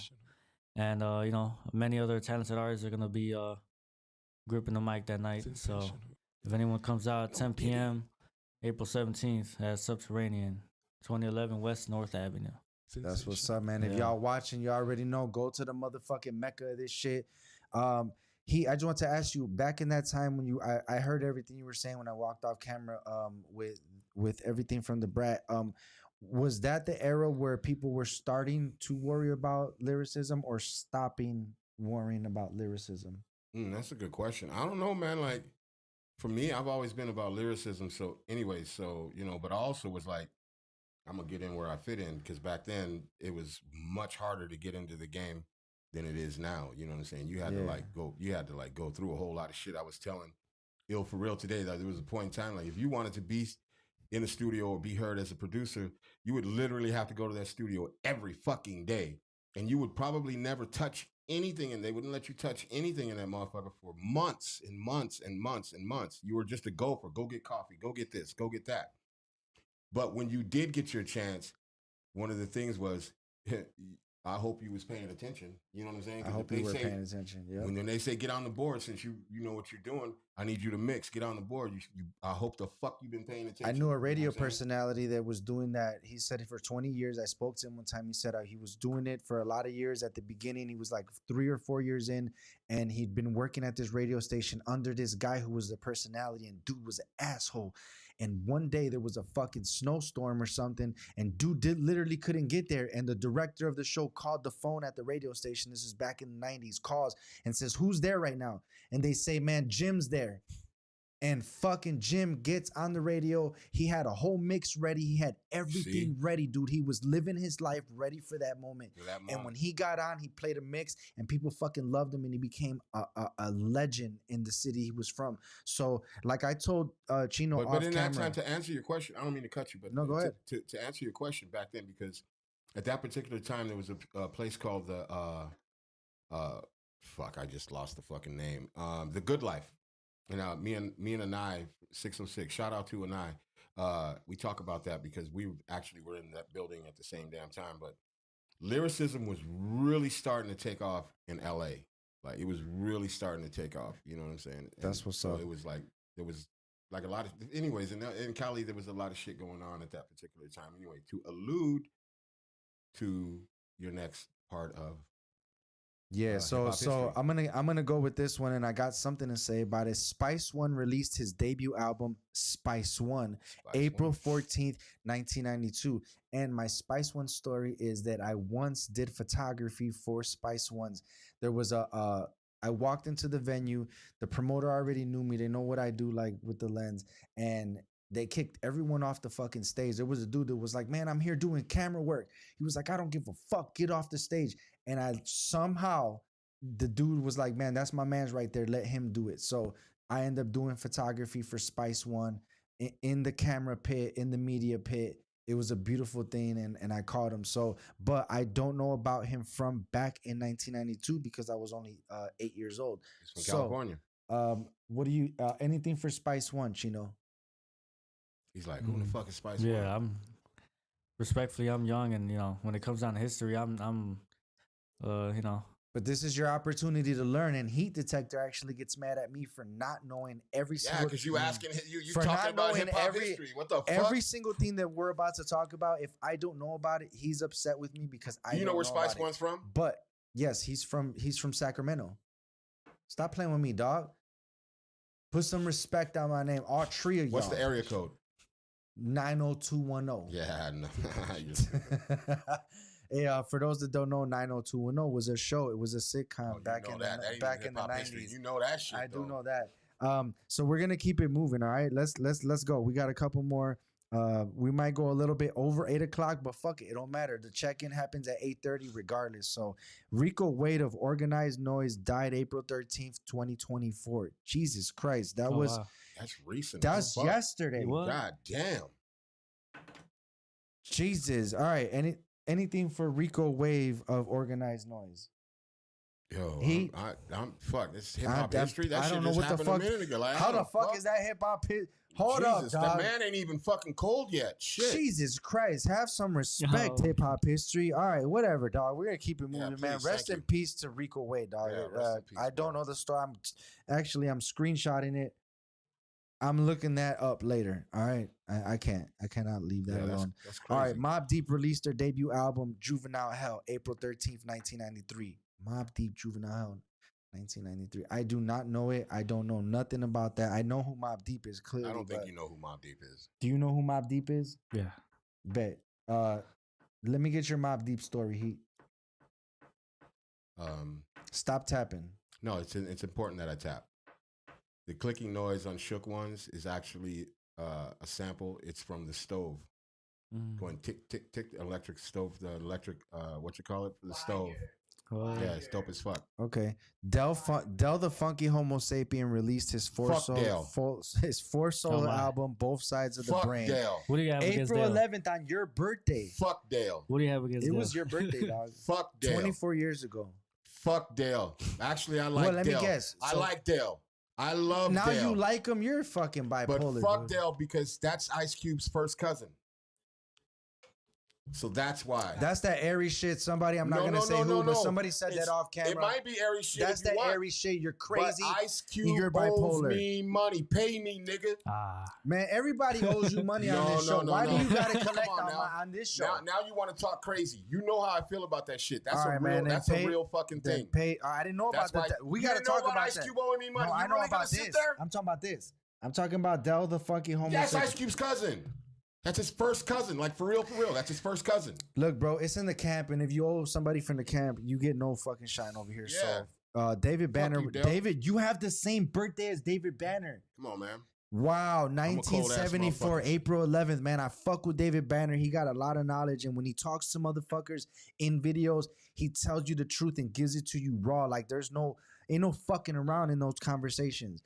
And you know, many other talented artists are gonna be gripping the mic that night. So if anyone comes out at 10 p.m. April 17th at Subterranean, 2011 West North Avenue. That's what's up, man. If Yeah. y'all watching, you already know. Go to the motherfucking mecca of this shit. I just want to ask you, back in that time when I heard everything you were saying when I walked off camera, with everything from the Brat. Was that the era where people were starting to worry about lyricism or stopping worrying about lyricism? That's a good question. I don't know, man. Like for me, I've always been about lyricism. So anyway, but I also was like, I'm gonna get in where I fit in, because back then it was much harder to get into the game than it is now. You know what I'm saying? You had to go through a whole lot of shit. I was telling Ill for real today that there was a point in time, like if you wanted to be in the studio or be heard as a producer, you would literally have to go to that studio every fucking day, and you would probably never touch anything, and they wouldn't let you touch anything in that motherfucker for months and months and months and months. You were just a gopher. Go get coffee. Go get this. Go get that. But when you did get your chance, one of the things was, I hope you was paying attention. You know what I'm saying? I hope you were paying attention. Yeah. When they say get on the board, since you know what you're doing, I need you to mix. Get on the board. I hope the fuck you've been paying attention. I knew a radio personality that was doing that. He said it for 20 years. I spoke to him one time. He said he was doing it for a lot of years. At the beginning, he was like 3 or 4 years in, and he'd been working at this radio station under this guy who was the personality, and dude was an asshole. And one day there was a fucking snowstorm or something, and dude literally couldn't get there. And the director of the show called the phone at the radio station. This is back in the 90s. Calls and says, "Who's there right now?" And they say, "Man, Jim's there." And fucking Jim gets on the radio. He had a whole mix ready. He had everything ready, dude. He was living his life ready for that moment. And when he got on, he played a mix, and people fucking loved him, and he became a legend in the city he was from. So, like I told Chino but in camera, that time, to answer your question, I don't mean to cut you, but no, go ahead. To answer your question back then, because at that particular time there was a place called the I just lost the fucking name. The Good Life. And me and Anai 606. Shout out to Anai. We talk about that because we actually were in that building at the same damn time. But lyricism was really starting to take off in LA. Like it was really starting to take off. You know what I'm saying? That's what's up. It was like there was like a lot of, anyways. In Cali, there was a lot of shit going on at that particular time. Anyway, to allude to your next part of. Yeah, so I'm gonna go with this one, and I got something to say about it. Spice One released his debut album, Spice One, April 14th, 1992. And my Spice One story is that I once did photography for Spice Ones. There was I walked into the venue. The promoter already knew me. They know what I do, like with the lens, and they kicked everyone off the fucking stage. There was a dude that was like, "Man, I'm here doing camera work." He was like, "I don't give a fuck. Get off the stage." And the dude was like, "Man, that's my man's right there. Let him do it." So I end up doing photography for Spice One in the camera pit, in the media pit. It was a beautiful thing, and I called him. So, but I don't know about him from back in 1992 because I was only 8 years old. He's from California. What do you anything for Spice One, Chino? He's like, who the fuck is Spice Yeah, One? I'm young, and when it comes down to history, I'm But this is your opportunity to learn. And Heat Detector actually gets mad at me for not knowing every single. Yeah, because you asking you for talking not about knowing hip hop history. What the fuck? every single thing that we're about to talk about. If I don't know about it, he's upset with me because I. Do you know don't where Spice about it. One's from? But yes, he's from Sacramento. Stop playing with me, dog. Put some respect on my name. All three of y'all. What's the area code? 90210. Yeah, I know. Hey, for those that don't know, 90210 was a show. It was a sitcom back in the 90s. You know that shit. I do know that. So we're gonna keep it moving. All right, let's go. We got a couple more. We might go a little bit over 8 o'clock, but fuck it, it don't matter. The check-in happens at 8:30 regardless. So Rico Wade of Organized Noise died April 13th, 2024. Jesus Christ, that was wow. That's recent. that's yesterday. What? God damn. Jesus. All right, anything for Rico Wave of Organized Noise? Yo, He- I'm fuck. This is hip hop history. That I shit don't know just what the happened fuck. a minute ago. Like, How the fuck is that hip hop? Hold Jesus, up, dog. the man ain't even fucking cold yet. Shit. Jesus Christ, have some respect, Yo. hip hop history. All right, whatever, dog. We're gonna keep it moving, man. please, Rest thank in you. peace to Rico Wade, dog. Yeah, rest in peace, I don't bro. know the story. I'm screenshotting it. I'm looking that up later. All right, I cannot leave that Yeah, alone. that's crazy. All right, Mobb Deep released their debut album, Juvenile Hell, April 13th, 1993. Mobb Deep, Juvenile Hell, 1993. I do not know it. I don't know nothing about that. I know who Mobb Deep is, clearly. I don't think but you know who Mobb Deep is. Do you know who Mobb Deep is? Yeah. Bet. Let me get your Mobb Deep story, Heat. Stop tapping. No, it's important that I tap. The clicking noise on Shook Ones is actually a sample. It's from the stove. Going tick, tick, tick, the electric stove, the electric, what you call it? The stove. Oh. Yeah, it's dope as fuck. Okay. Del the Funky Homo Sapien released his Fuck Del. four solo my. album, Both Sides of the Fuck Brain. Dale. What do you have against April Dale? 11th on your birthday. Fuck Dale. What do you have against It Dale? was your birthday, dog. Fuck Dale. 24 years ago. Fuck Dale. Actually, I like Well, let Dale. me guess. I So- like Dale. I love Now Dale. you like him, you're fucking But bipolar. fuck dude. Dale because that's Ice Cube's first cousin. So that's why. That's that airy shit. Somebody, I'm not No, gonna no, say no, who, no, but no. somebody said It's- that off camera. It might be airy shit. That's if you that want, airy shit. You're crazy. But Ice Cube you're owes bipolar. me money. Pay me, nigga. Man, everybody owes you money on this show. Why do you gotta collect Come on on this show? Now you want to talk crazy. You know how I feel about that shit. That's All a right, real. man, then That's pay- a real fucking Then thing. pay. I didn't know That's about why that. We you gotta didn't know talk about about Ice that. Cube owing me money. No, You I know really about gonna sit this. there? I'm talking about this. I'm talking about Del the Funky Homo That's Sapien. Ice Cube's cousin. That's his first cousin. Like for real, for real. That's his first cousin. Look, bro, it's in the camp, and if you owe somebody from the camp, you get no fucking shine over here. Yeah. So, David Banner, you, Del. David, you have the same birthday as David Banner. Come on, man. Wow, a cold-ass 1974, motherfucker. April 11th, man. I fuck with David Banner. He got a lot of knowledge, and when he talks to motherfuckers in videos, he tells you the truth and gives it to you raw. Like ain't no fucking around in those conversations.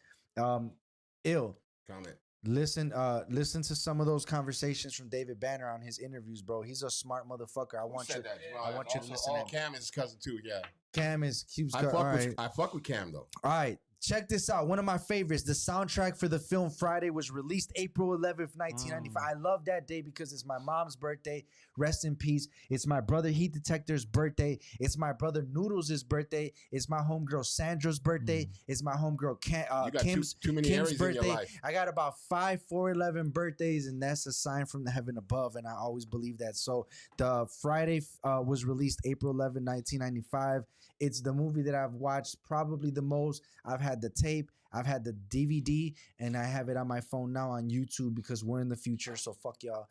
Ill. Comment. Listen to some of those conversations from David Banner on his interviews, bro. He's a smart motherfucker. I want you. I want you to listen to him. Cam is his cousin too. Yeah. Cam is Cube's. I fuck with Cam though. All right, check this out. One of my favorites. The soundtrack for the film Friday was released April 11th, 1995. I love that day because it's my mom's birthday. Rest in peace. It's my brother Heat Detector's birthday. It's my brother Noodles' birthday. It's my homegirl Sandra's birthday. It's my homegirl You got Kim's too many Kim's Aries in your birthday. life. I got about 5 4/11 birthdays, and that's a sign from the heaven above, and I always believe that. So the Friday was released April 11, 1995. It's the movie that I've watched probably the most. I've had the tape, I've had the DVD, and I have it on my phone now on YouTube because we're in the future, so fuck y'all.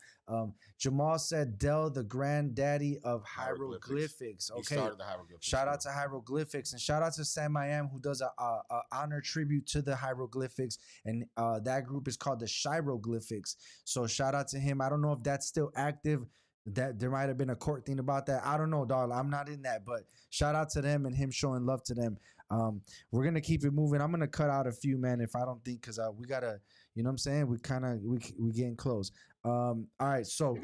Jamal said Del, the granddaddy of hieroglyphics. He Okay. started the hieroglyphics. Shout out to hieroglyphics, and shout out to Sam I Am, who does a honor tribute to the hieroglyphics, and that group is called the Chiroglyphics. So shout out to him. I don't know if that's still active. that there might have been a court thing about that. I don't know, dog. I'm not in that, but shout out to them and him showing love to them. We're gonna keep it moving. I'm gonna cut out a few, man, if I don't think, because we gotta, you know what I'm saying? We getting close. All right, so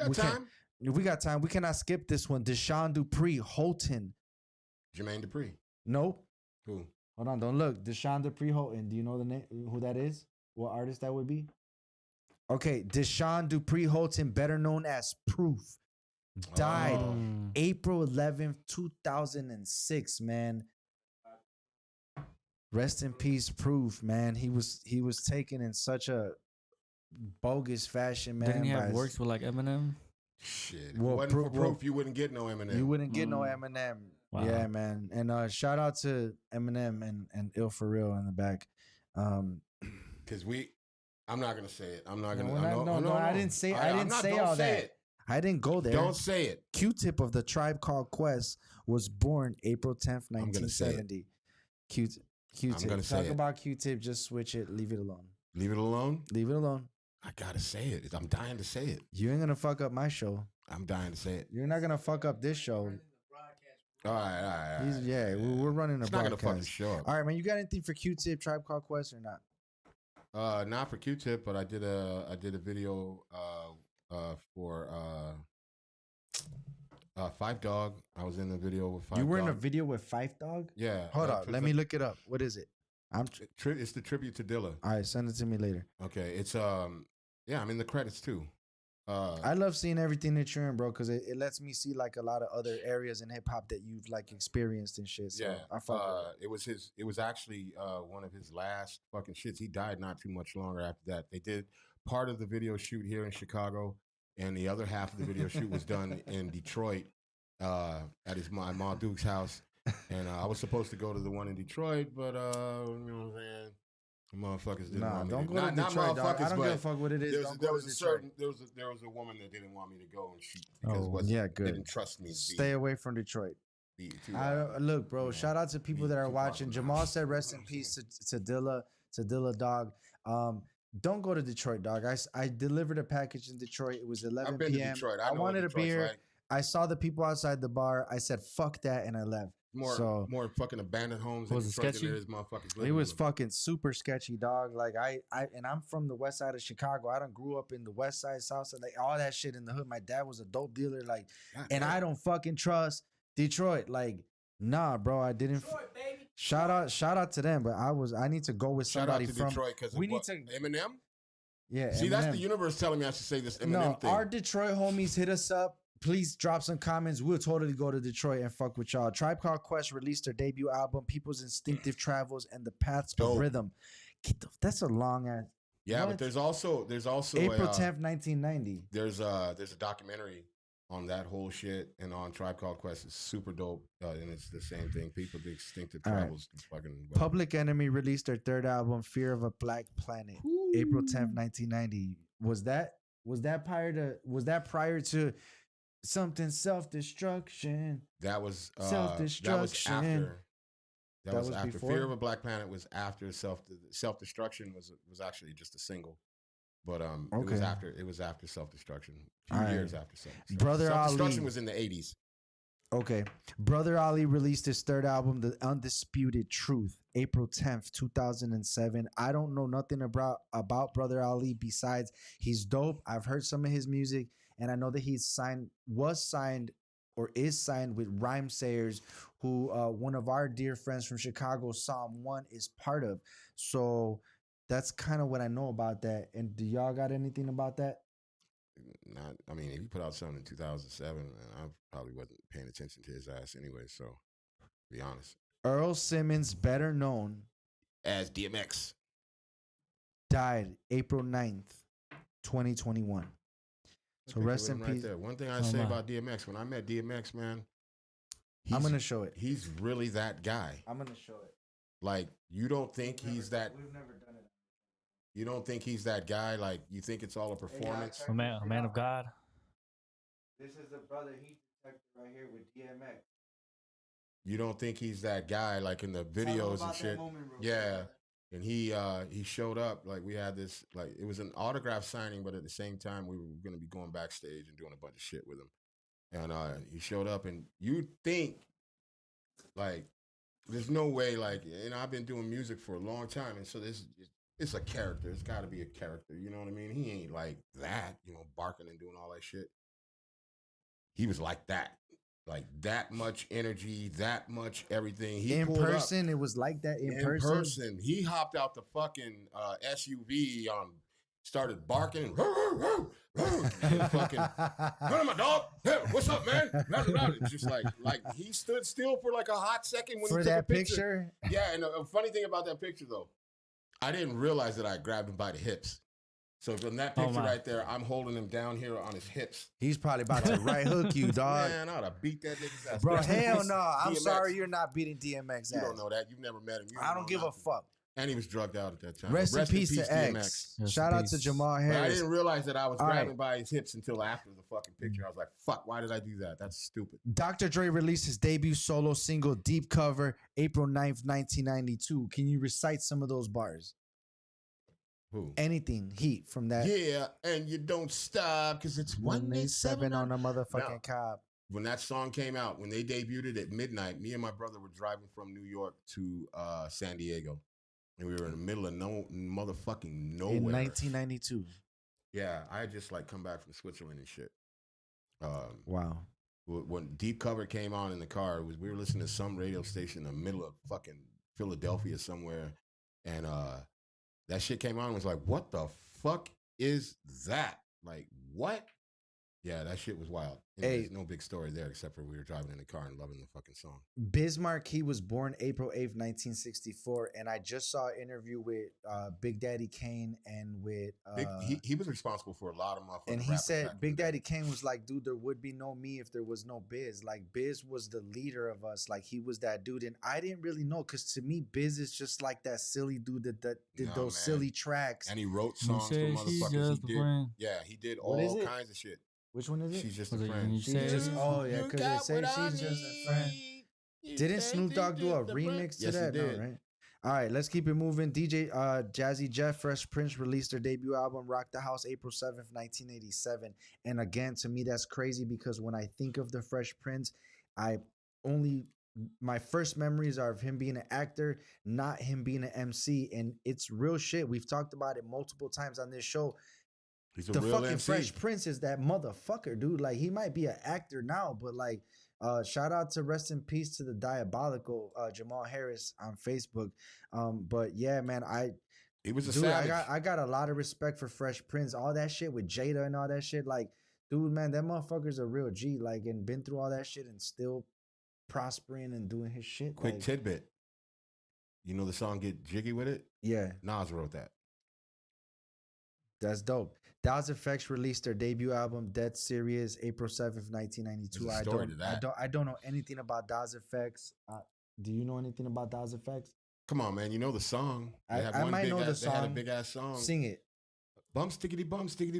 we got time. We cannot skip this one. Deshaun Dupree, Holton. Jermaine Dupri. Nope. Who? Hold on, don't look. Deshaun Dupree Holton. Do you know the name? Who that is? What artist that would be? Okay, Deshaun Dupree Holton, better known as Proof, died April 11th, 2006. Man, rest in peace, Proof. Man, he was taken in such a bogus fashion, man. Didn't he have works with like Eminem? Shit. If it wasn't for Proof, you wouldn't get no Eminem. You wouldn't get no Eminem. Wow. Yeah, man. And shout out to Eminem and Ill For Real in the back. Because I'm not gonna say it. I'm not gonna. No, I didn't say. I didn't say all that. It. I didn't go there. Don't say it. Q-Tip of the Tribe Called Quest was born April 10th, 1970. Q-Tip. I'm gonna say Talk about Q-Tip. Just switch it. Leave it alone. Leave it alone. Leave it alone. I gotta say it. I'm dying to say it. You ain't gonna fuck up my show. I'm dying to say it. You're not gonna fuck up this show. All right. Yeah, we're running a broadcast. Not gonna fucking show up. All right, man. You got anything for Q-Tip, Tribe Called Quest, or not? Not for Q-Tip, but I did a video for Five Dog. I was in the video with Five Dog. You were in a video with Five Dog? Yeah. Hold on, let me look it up. What is it? It's the tribute to Dilla. All right, send it to me later. Okay, it's I'm in the credits too. I love seeing everything that you're in, bro, because it lets me see like a lot of other areas in hip hop that you've like experienced and shit. So yeah, I fuck it was actually one of his last fucking shits. He died not too much longer after that. They did part of the video shoot here in Chicago, and the other half of the video shoot was done in Detroit at my Ma Duke's house. And I was supposed to go to the one in Detroit, but you know what I'm saying? Motherfuckers didn't want me don't to go to Detroit, dog. I don't give a fuck what it is. There was a woman that didn't want me to go, and she didn't trust me. Stay away from Detroit. Look, bro. Shout out to people that are watching. Jamal said, "Rest in peace to Dilla, dog." Don't go to Detroit, dog. I delivered a package in Detroit. It was 11 p.m. I wanted a beer. Like. I saw the people outside the bar. I said, "Fuck that," and I left. More fucking abandoned homes. Was it sketchy? It was fucking super sketchy, dog. Like and I'm from the west side of Chicago. I done grew up in the west side, south side, like all that shit in the hood. My dad was a dope dealer, like, I don't fucking trust Detroit. Like, nah, bro, I didn't. Detroit, baby. Shout out to them, but I need to go with somebody from Detroit because we need to Eminem. Yeah, see, Eminem. That's the universe telling me I should say this Eminem thing. Our Detroit homies hit us up. Please drop some comments. We'll totally go to Detroit and fuck with y'all. Tribe Called Quest released their debut album, People's Instinctive Travels and the Paths of Rhythm. That's a long ass. Yeah, what? But there's also April 10th, 1990. There's a documentary on that whole shit, and on Tribe Called Quest. It's super dope, and it's the same thing. People's Instinctive Travels. Right. Fucking Public Enemy released their third album, Fear of a Black Planet, April 10th, 1990. Was that prior to something self-destruction? That was self-destruction. That was after. Before? Fear of a Black Planet was after self-destruction was actually just a single, but it was after self-destruction. A few years after self-destruction. Brother Self-destruction Ali was in the 80s. Okay, Brother Ali released his third album, The Undisputed Truth, April 10th, 2007. I don't know nothing about Brother Ali besides he's dope. I've heard some of his music. And I know that was signed with Rhyme Sayers, who one of our dear friends from Chicago, Psalm 1, is part of. So that's kind of what I know about that. And do y'all got anything about that? If he put out something in 2007, I probably wasn't paying attention to his ass anyway. So, to be honest. Earl Simmons, better known as DMX, died April 9th, 2021. So rest in peace. There. One thing I say about DMX, when I met DMX, man, I'm gonna show it. He's really that guy. I'm gonna show it. Like, you don't think he's that. We've never done it. You don't think he's that guy. Like, you think it's all a performance. A man of God. This is the brother he detected right here with DMX. You don't think he's that guy, like in the videos and shit. Yeah. And he showed up, like we had this, like it was an autograph signing, but at the same time we were going to be going backstage and doing a bunch of shit with him. And he showed up, and you think like there's no way, like, I've been doing music for a long time, and so it's a character. It's got to be a character. You know what I mean? He ain't like that, barking and doing all that shit. He was like that much energy, that much everything. He in pulled person, up, it was like that in person. He hopped out the fucking SUV started barking and fucking, my dog. Hey, what's up, man? It's just like he stood still for like a hot second when for he took that a picture. picture. Yeah, and a funny thing about that picture though, I didn't realize that I grabbed him by the hips. So from that picture right there, I'm holding him down here on his hips. He's probably about to right hook you, dog. Man, I ought to beat that nigga's ass. Bro, hell no. I'm DMX. sorry you're not beating DMX ass. You don't know that. You've never met him. I don't give a fuck. And he was drugged out at that time. Rest in peace to X. Shout out to Jamal Harris. But I didn't realize that I was grabbing by his hips until after the fucking picture. I was like, fuck, why did I do that? That's stupid. Dr. Dre released his debut solo single, Deep Cover, April 9th, 1992. Can you recite some of those bars? Who? Anything, heat from that. Yeah, and you don't stop because it's 187 on a motherfucking cop. When that song came out, when they debuted it at midnight, me and my brother were driving from New York to San Diego. And we were in the middle of motherfucking nowhere. In 1992. Yeah, I had just come back from Switzerland and shit. Wow. When Deep Cover came on in the car, we were listening to some radio station in the middle of fucking Philadelphia somewhere. And that shit came on and was like, what the fuck is that? Like, what? Yeah, that shit was wild. There's no big story there except for we were driving in the car and loving the fucking song. Bismarck, he was born April 8th, 1964. And I just saw an interview with Big Daddy Kane and with... he was responsible for a lot of motherfuckers. And he said, Big Daddy Kane was like, dude, there would be no me if there was no Biz. Like, Biz was the leader of us. Like, he was that dude. And I didn't really know, because to me, Biz is just like that silly dude that did those silly tracks. And he wrote songs for motherfuckers. He did all kinds of shit. Which one is it? She's just a friend. She's just, because they say she's just a friend. Didn't Snoop Dogg do a remix to that? Did. No, right? All right, let's keep it moving. DJ Jazzy Jeff, Fresh Prince released their debut album, Rock the House, April 7th, 1987. And again, to me, that's crazy because when I think of the Fresh Prince, my first memories are of him being an actor, not him being an MC. And it's real shit. We've talked about it multiple times on this show. He's a the real fucking MC. Fresh Prince is that motherfucker, dude. Like, he might be an actor now, but like, shout out to rest in peace to the diabolical Jamal Harris on Facebook. But yeah, man, he was a savage. I got a lot of respect for Fresh Prince. All that shit with Jada and all that shit. Like, dude, man, that motherfucker's a real G. Like, and been through all that shit and still prospering and doing his shit. Quick tidbit. You know the song Get Jiggy With It? Yeah. Nas wrote that. That's dope. Das Effects released their debut album, Death Serious, April 7th, 1992. I don't know anything about Das Effects. Do you know anything about Das Effects? Come on, man. You know the song. I might know the song. They had a big-ass song. Sing it. Bum, stickity,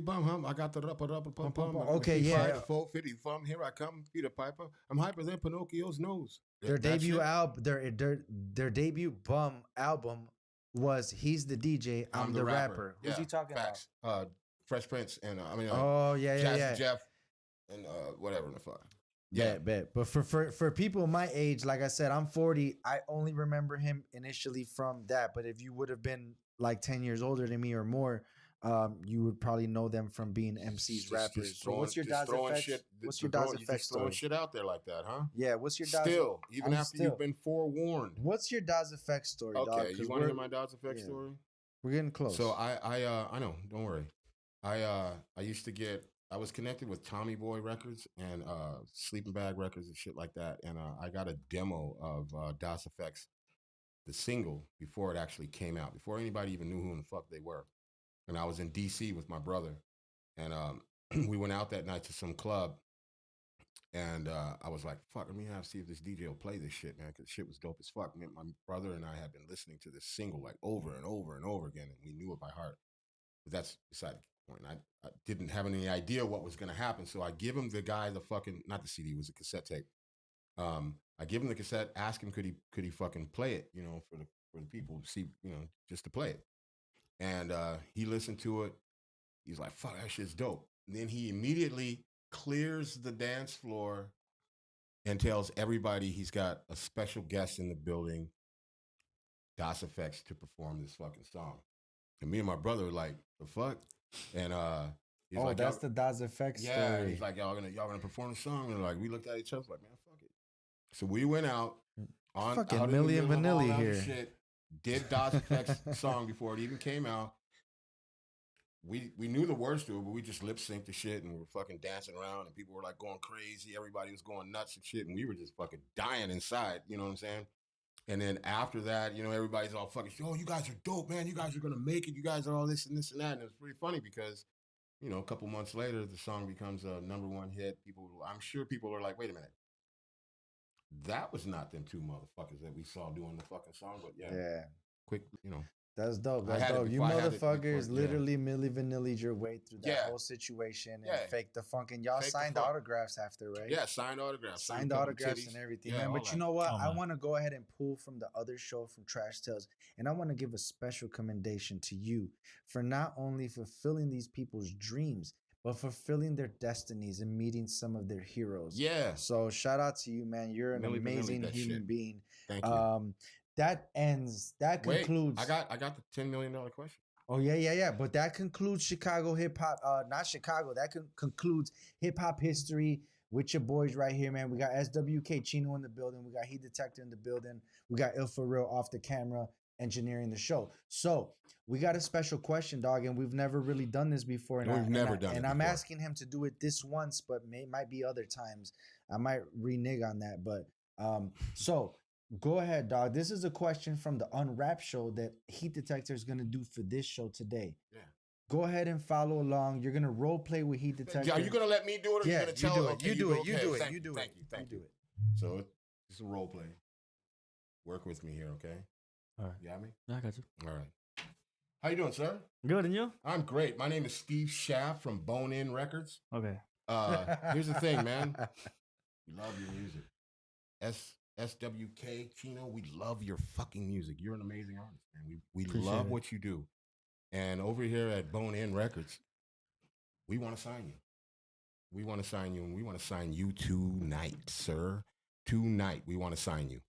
bum, hum. I got the ruppa, pum, pum. Okay, yeah. 450 fum. Here I come, Peter Piper. I'm hyper than Pinocchio's nose. Their debut album, their debut album was He's the DJ, I'm the rapper. Who's he talking about? Fresh Prince and Jazzy Jeff and whatever the fuck. Yeah, bet. But for people my age, like I said, I'm 40. I only remember him initially from that. But if you would have been like 10 years older than me or more, you would probably know them from being MCs, rappers. So what's your Das Effects? What's your Das Effects story? Throwing shit out there like that, huh? Yeah. What's your Das? Still, even after you've been forewarned. What's your Das Effects story? Okay, dog? you want to hear my Das Effects story? We're getting close. So I know. Don't worry. I was connected with Tommy Boy Records and Sleeping Bag Records and shit like that, and I got a demo of Das Effects, the single, before it actually came out, before anybody even knew who in the fuck they were. And I was in D.C. with my brother, and we went out that night to some club, and I was like, fuck, let me see if this DJ will play this shit, man, because shit was dope as fuck. My brother and I had been listening to this single like over and over and over again, and we knew it by heart. But that's beside the point. I didn't have any idea what was going to happen, so I give him the guy the fucking, not the CD, it was a cassette tape. I give him the cassette, ask him could he fucking play it, for the people to see, just to play it. And he listened to it. He's like, fuck, that shit's dope. And then he immediately clears the dance floor and tells everybody he's got a special guest in the building, Das Effects, to perform this fucking song. And me and my brother were like, the fuck? And he's like, that's the Das Effects story. He's like, y'all gonna perform the song? And like, we looked at each other like, man, fuck it. So we went out on Fucking out Milli in and the middle of all Vanilli that here. shit, did Das Effects song before it even came out. We knew the words to it, but we just lip synced the shit and we were fucking dancing around and people were like going crazy. Everybody was going nuts and shit. And we were just fucking dying inside. You know what I'm saying? And then after that, you know, everybody's all fucking, yo, you guys are dope, man. You guys are going to make it. You guys are all this and this and that. And it was pretty funny because, you know, a couple months later, the song becomes a #1 hit. I'm sure people are like, wait a minute. That was not them two motherfuckers that we saw doing the fucking song. But yeah. Quick, you know. That's dope. I That's had it dope. You before- I had it motherfuckers before, yeah. literally Milli Vanilli'd your way through that Yeah. whole situation and Yeah. faked the funk. And y'all Faked the signed funk. autographs after, right? Yeah, signed autographs. Signed couple autographs titties. and everything, Yeah, man. all But you that. know what? Oh, I man. want to go ahead and pull from the other show from Trash Tales. And I want to give a special commendation to you for not only fulfilling these people's dreams, but fulfilling their destinies and meeting some of their heroes. Yeah. So shout out to you, man. You're an Milli Vanilli, amazing that human shit. being. Thank you. That concludes. I got the $10 million question. Oh yeah. But that concludes Chicago hip hop. Not Chicago. That concludes hip hop history with your boys right here, man. We got SWK Chino in the building. We got Heat Detector in the building. We got Il For Real off the camera engineering the show. So we got a special question, dog, and we've never really done this before. And We've never done it And I'm before. asking him to do it this once, but might be other times. I might renege on that, but so. Go ahead, dog. This is a question from the Unwrapped show that Heat Detector is going to do for this show today. Yeah. Go ahead and follow along. You're going to role play with Heat Detector. Are you going to let me do it or Yeah, you going to tell you do it. okay, You do it. You okay, do it. thank You do it. Thank you. Thank You you. do it. So it's a role play. Work with me here, okay? All right. You got me? I got you. All right. How you doing, sir? Good, and you? I'm great. My name is Steve Schaff from Bone In Records. Okay. Here's the thing, man. We love your music. SWK Chino, we love your fucking music. You're an amazing artist, man. We Appreciate love it. what you do. And over here at Bone In Records, we want to sign you. We want to sign you, and we want to sign you tonight, sir. Tonight, we want to sign you.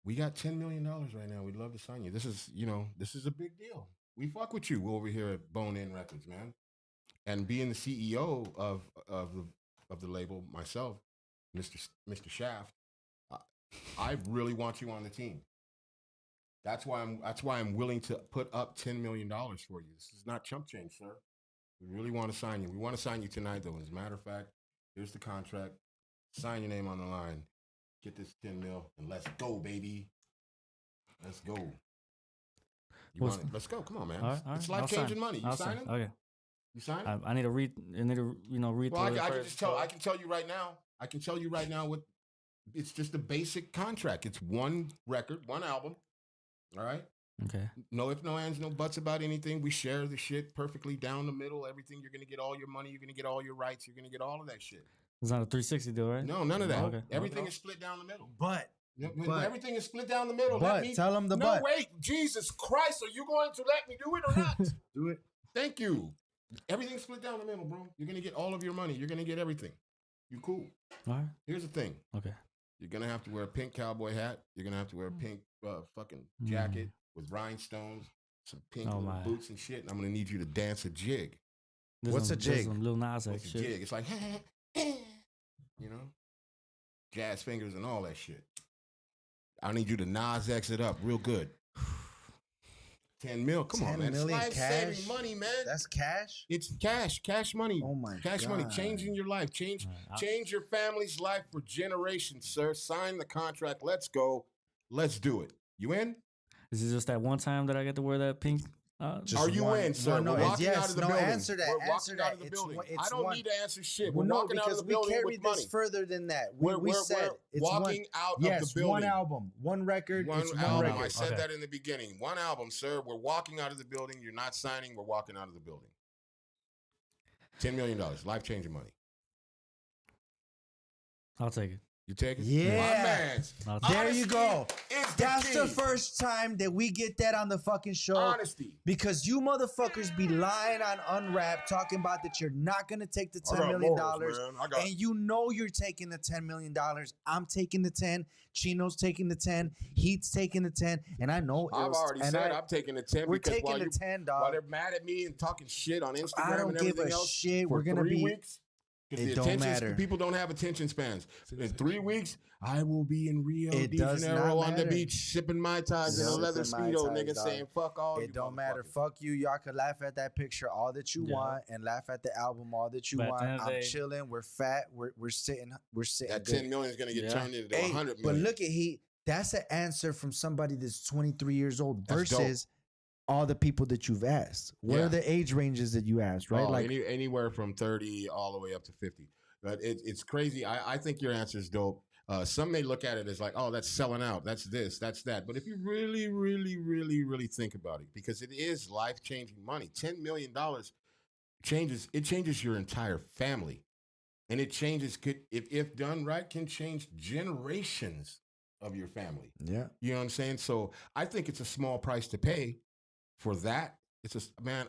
We got $10 million right now. We'd love to sign you. This is a big deal. We fuck with you over here at Bone In Records, man. And being the CEO of the label myself, Mr. Shaft, I really want you on the team. That's why I'm willing to put up $10 million for you. This is not chump change, sir. We really want to sign you. We want to sign you tonight, though. As a matter of fact, here's the contract. Sign your name on the line. Get this 10 mil and let's go, baby. Let's go. You want it? Let's go. Come on, man. All right, It's I'll life-changing sign. money. You I'll signing? sign. Okay. You signing? I need to read. I need to read. Well, through I it can first. just tell. I can tell you right now. I can tell you right now what. It's just a basic contract. It's one record, one album. All right. Okay. No ifs, no ands, no buts about anything. We share the shit perfectly down the middle. Everything. You're gonna get all your money. You're gonna get all your rights. You're gonna get all of that shit. It's not a 360 deal, right? No, none of that. Okay. Everything is split down the middle. But When everything is split down the middle. But let me, tell them the no, but. wait, Jesus Christ, are you going to let me do it or not? do it. Thank you. Everything's split down the middle, bro. You're gonna get all of your money. You're gonna get everything. You cool. All right. Here's the thing. Okay. You're gonna have to wear a pink cowboy hat. You're gonna have to wear a pink fucking jacket with rhinestones, some pink little my. boots and shit. And I'm gonna need you to dance a jig. This What's a jig? Some Lil Nas X What's a shit. jig? It's like, you know, jazz fingers and all that shit. I need you to Nas X it up real good. 10 mil. Come on, 10 man. It's million life-saving cash? money, man. That's cash. It's cash money. Oh my Cash God. money, changing your life, change your family's life for generations, sir. Sign the contract. Let's go. Let's do it. You in? Is it just that one time that I get to wear that pink? Just Are you one- in, sir? well, no, We're it's walking yes, out of the no, building. answer that, We're answer walking that. out of the It's building. one- it's I don't one- need to answer shit. Well, We're no, walking out of because the we building carried with money. this further than that. We're We said it's walking one, out yes, of the building. one album, one record. One it's album. one record. I said Okay. that in the beginning. One album, sir. We're walking out of the building. You're not signing. We're walking out of the building. $10 million. Life-changing money. I'll take it. You take it? Yeah. My man's. There you go. Is That's the key. first time that we get that on the fucking show. Honesty. Because you motherfuckers be lying on Unwrapped, talking about that you're not gonna take the $10 million, and you know you're taking the $10 million. I'm taking the 10. Chino's taking the 10. Heat's taking the 10. And I know I've already said I'm taking the 10. We're because taking while the 10, dog. While they're mad at me and talking shit on Instagram I don't and give everything a else, shit. for We're gonna 3 be. weeks. It don't matter. People don't have attention spans. In 3 weeks, I will be in Rio It de does Janeiro not on the matter. beach, sipping Mai Tais in a leather Sipping Mai Speedo, Tais, nigga, dog. saying fuck all you It don't matter. motherfuckers. Fuck you. Y'all could laugh at that picture all that you Yeah. want and laugh at the album all that you But at the want. end of the I'm day- chilling. We're fat. We're sitting. That good. 10 million is going to get Yeah. turned into Hey, 100 but million. look at that's an answer from somebody that's 23 years old That's dope. versus all the people that you've asked. What Yeah. are the age ranges that you asked, right? Oh, like anywhere from 30 all the way up to 50. But it's crazy. I think your answer is dope. Some may look at it as like, oh, that's selling out. That's this, that's that. But if you really, really, really, really think about it, because it is life-changing money, $10 million changes your entire family. And it changes, if done right, can change generations of your family. yeah. You know what I'm saying? So I think it's a small price to pay for that. It's just, man,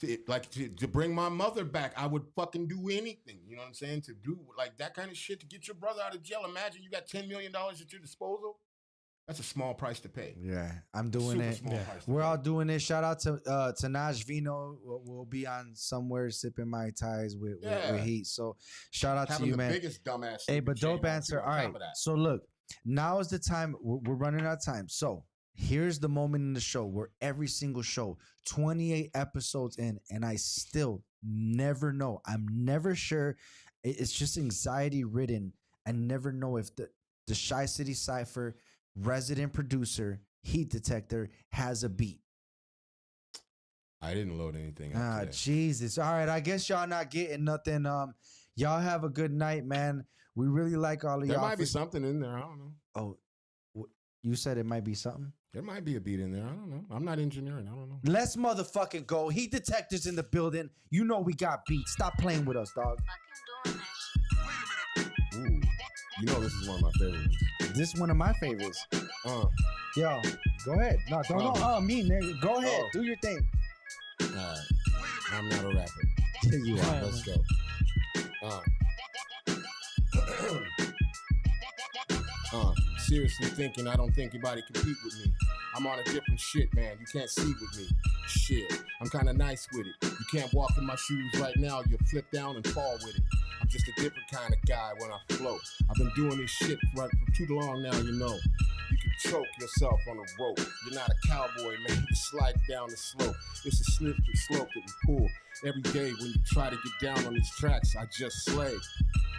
to bring my mother back, I would fucking do anything. You know what I'm saying? To do like that kind of shit to get your brother out of jail. Imagine you got $10 million at your disposal. That's a small price to pay. Yeah. I'm doing Super it. small price to We're pay. all doing it. Shout out to Naj Vino. We'll be on somewhere sipping Mai Tais with Heat. So shout out Having to you, the man. biggest dumbass. Hey, sleeping but dope shame on answer. you on All top right. of that. So look, now is the time. We're running out of time. So here's the moment in the show where every single show, 28 episodes in, and I still never know. I'm never sure. It's just anxiety ridden. I never know if the Shy City Cypher resident producer Heat Detector has a beat. I didn't load anything up today. Jesus. All right. I guess y'all not getting nothing. Y'all have a good night, man. We really like all of There y'all. might be something in there. I don't know. Oh, you said it might be something? There might be a beat in there. I don't know. I'm not engineering. I don't know. Let's motherfucking go. Heat Detectors in the building. You know we got beats. Stop playing with us, dog. Ooh. You know this is one of my favorites. This is one of my favorites. Yo, go ahead. No, don't me, nigga. Go ahead. Oh. Do your thing. All right. I'm not a rapper. Here you are. Let's go. Seriously thinking I don't think anybody compete with me. I'm on a different shit, man. You can't see with me. Shit. I'm kind of nice with it. You can't walk in my shoes right now. You'll flip down and fall with it. I'm just a different kind of guy when I float. I've been doing this shit for too long now, you know. You can choke yourself on a rope. You're not a cowboy, man. You slide down the slope. It's a slippery slope that we pull. Every day when you try to get down on these tracks, I just slay.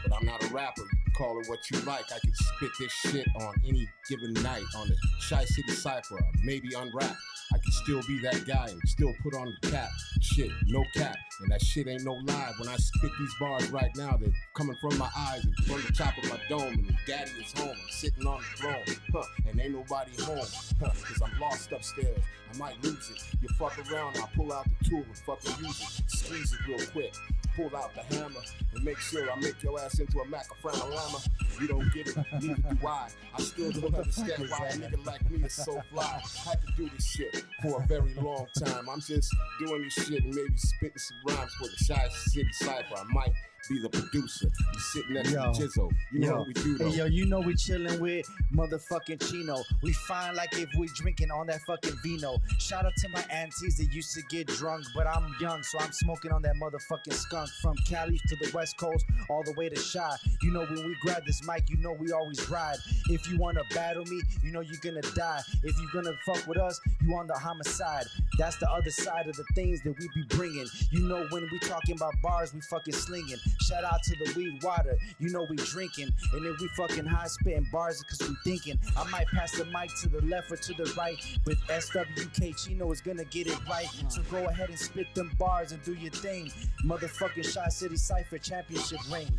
But I'm not a rapper. You can call it what you like. I can spit this shit on any given night on the Shy City Cypher, or maybe unwrap. I can still be that guy and still put on the cap. Shit, no cap. And that shit ain't no lie. When I spit these bars right now, they're coming from my eyes and from the top of my dome. And daddy is home. I'm sitting on the throne. And ain't nobody home. Cause I'm lost upstairs. I might lose it. You fuck around, I'll pull out the tool and fucking use it. Squeeze it real quick. Pull out the hammer and make sure I make your ass into a Macafrana llama. You don't get it, neither do I. I still don't understand why a nigga like me is so fly. I could do this shit for a very long time. I'm just doing this shit and maybe spitting some rhymes for the Shy City Cypher. I might be the producer. You sitting next to Gizzo. You know what we do though. Hey, yo, you know we chilling with motherfucking Chino. We fine like if we drinking on that fucking vino. Shout out to my aunties that used to get drunk, but I'm young, so I'm smoking on that motherfucking skunk. From Cali to the West Coast, all the way to Shy. You know when we grab this mic, you know we always ride. If you wanna battle me, you know you're gonna die. If you gonna fuck with us, you on the homicide. That's the other side of the things that we be bringing. You know when we talking about bars, we fucking slinging. Shout out to the weed water, you know we drinking. And if we fucking high spitting bars, cause we thinking. I might pass the mic to the left or to the right, but SWK Chino is gonna get it right. So go ahead and spit them bars and do your thing. Motherfucking Shy City Cypher championship rings.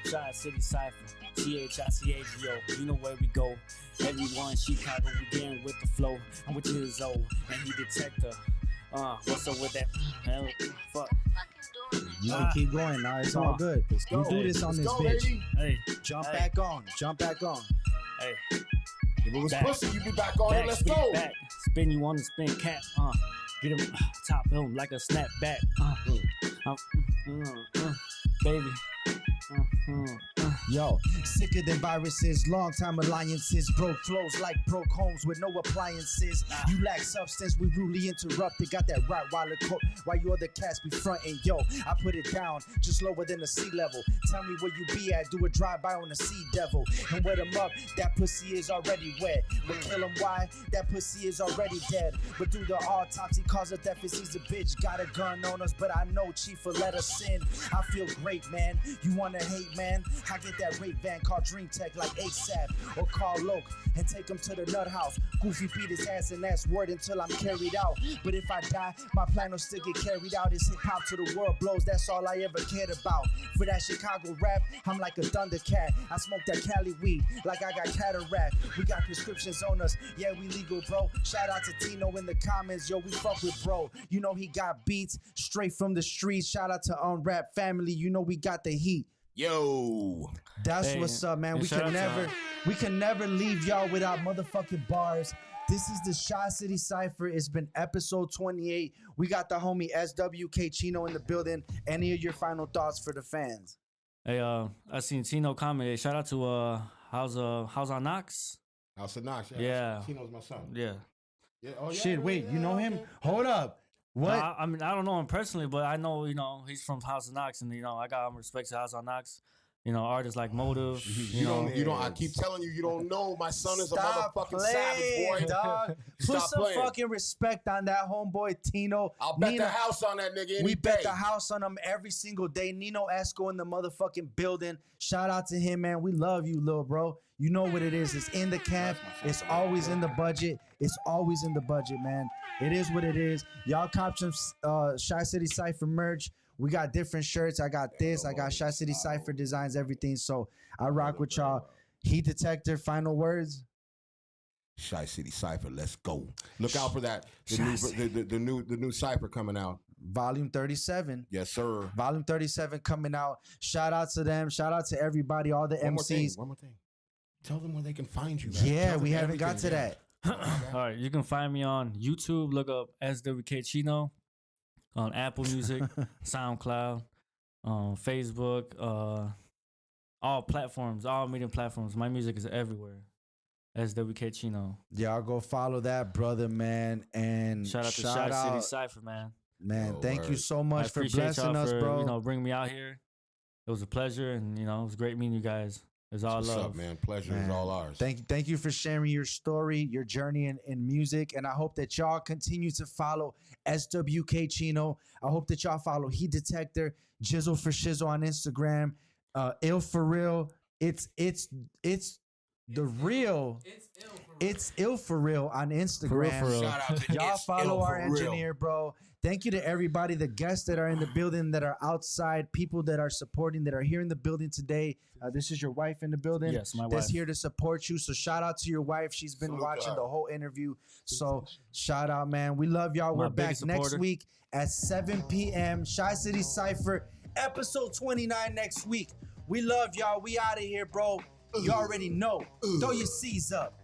Shy City Cypher, THICHO, you know where we go. Everyone, Chicago, we getting with the flow. I'm with Gizzo, and he Detector. What's up with that? Hell, fuck. You can keep going. Nah, it's all good. Let's go. We do this on Let's this go, bitch. baby. Hey, Jump Hey. back on. Jump back on. hey, If it was Back. pussy, you'd be back on it. back, Let's spin go. back, spin you on the spin cap. Get him top him like a snapback. Baby. Yo, sicker than viruses, long time alliances, broke flows like broke homes with no appliances. You lack substance, we rudely interrupted. Got that Rottweiler coat while you other cats be frontin'. Yo, I put it down just lower than the sea level. Tell me where you be at, do a drive-by on the sea devil and wet him up. That pussy is already wet, but kill him why? That pussy is already dead. But through the autopsy, cause of death is he's a bitch. Got a gun on us, but I know Chief will let us in. I feel great, man. You wanna hate, man? I get that rape van called Dream Tech like ASAP or call Loke and take him to the nut house. Goofy beat his ass and that's word until I'm carried out. But if I die, my plan will still get carried out. It's hip hop to the world blows, that's all I ever cared about. For that Chicago rap, I'm like a Thundercat. I smoke that Cali weed like I got cataract. We got prescriptions on us, yeah, we legal, bro. Shout out to Tino in the comments, yo, we fuck with bro. You know he got beats straight from the streets. Shout out to Unwrap family, you know we got the heat. Yo. That's Hey, what's up, man. and shout out to- We can never leave y'all without motherfucking bars. This is the Shy City Cypher. It's been episode 28. We got the homie SWK Chino in the building. Any of your final thoughts for the fans? Hey, I seen Tino comment. Hey, shout out to how's on Knox? House of Knox. Yeah. Tino's my son. Yeah. Yeah. Oh, yeah, Shit, yeah, wait, yeah, you know him? okay. Hold up. What? I mean, I don't know him personally, but I know, he's from House of Knox, and, I got respect to House of Knox. Artists like Motive. You don't. I keep telling you, you don't know. My son is Stop a motherfucking playing, savage, boy. dog. Put Stop some playing. fucking respect on that homeboy Tino. I'll bet Nino, the house on that nigga any we bet day. the house on him every single day. Nino Esco in the motherfucking building. Shout out to him, man. We love you, little bro. You know what it is. It's in the camp. It's always in the budget. It's always in the budget, man. It is what it is. Y'all cop some Shy City Cypher merch. We got different shirts. I got this. I got Shy City Cypher designs, everything. So I rock with y'all. Heat detector, final words. Shy City Cypher, let's go. Look out for that. Shy The new Cypher coming out. Volume 37. Yes, sir. Volume 37 coming out. Shout out to them. Shout out to everybody, all the MCs. One more thing. Tell them where they can find you. Man. Yeah, Tell we them haven't got to everything, that. All right, you can find me on YouTube. Look up SWK Chino, on Apple Music, SoundCloud, Facebook, all platforms, all media platforms. My music is everywhere. SWK Chino. Y'all go follow that brother, man. And Shout out to Shy City Cypher, man. Man, Oh, thank you word. so I much for appreciate blessing y'all us, for, bro. bringing me out here. It was a pleasure, and it was great meeting you guys. It's all What's love. up, man? Pleasure is Man, all ours. Thank you for sharing your story, your journey in music. And I hope that y'all continue to follow SWK Chino. I hope that y'all follow Heat Detector, Jizzle for Shizzle on Instagram, Ill for Real. It's the real. It's Ill for Real on Instagram. for real. Shout out to Y'all It's follow Ill our for engineer, bro. Thank you to everybody, the guests that are in the building, that are outside, people that are supporting, that are here in the building today. This is your wife in the building. Yes, my That's wife. here to support you. So shout out to your wife. She's been Salute watching her. the whole interview. So shout out, man. We love y'all. My We're back biggest next supporter. week at 7 p.m. Shy City Cypher, episode 29 next week. We love y'all. We out of here, bro. You already know. Throw your C's up.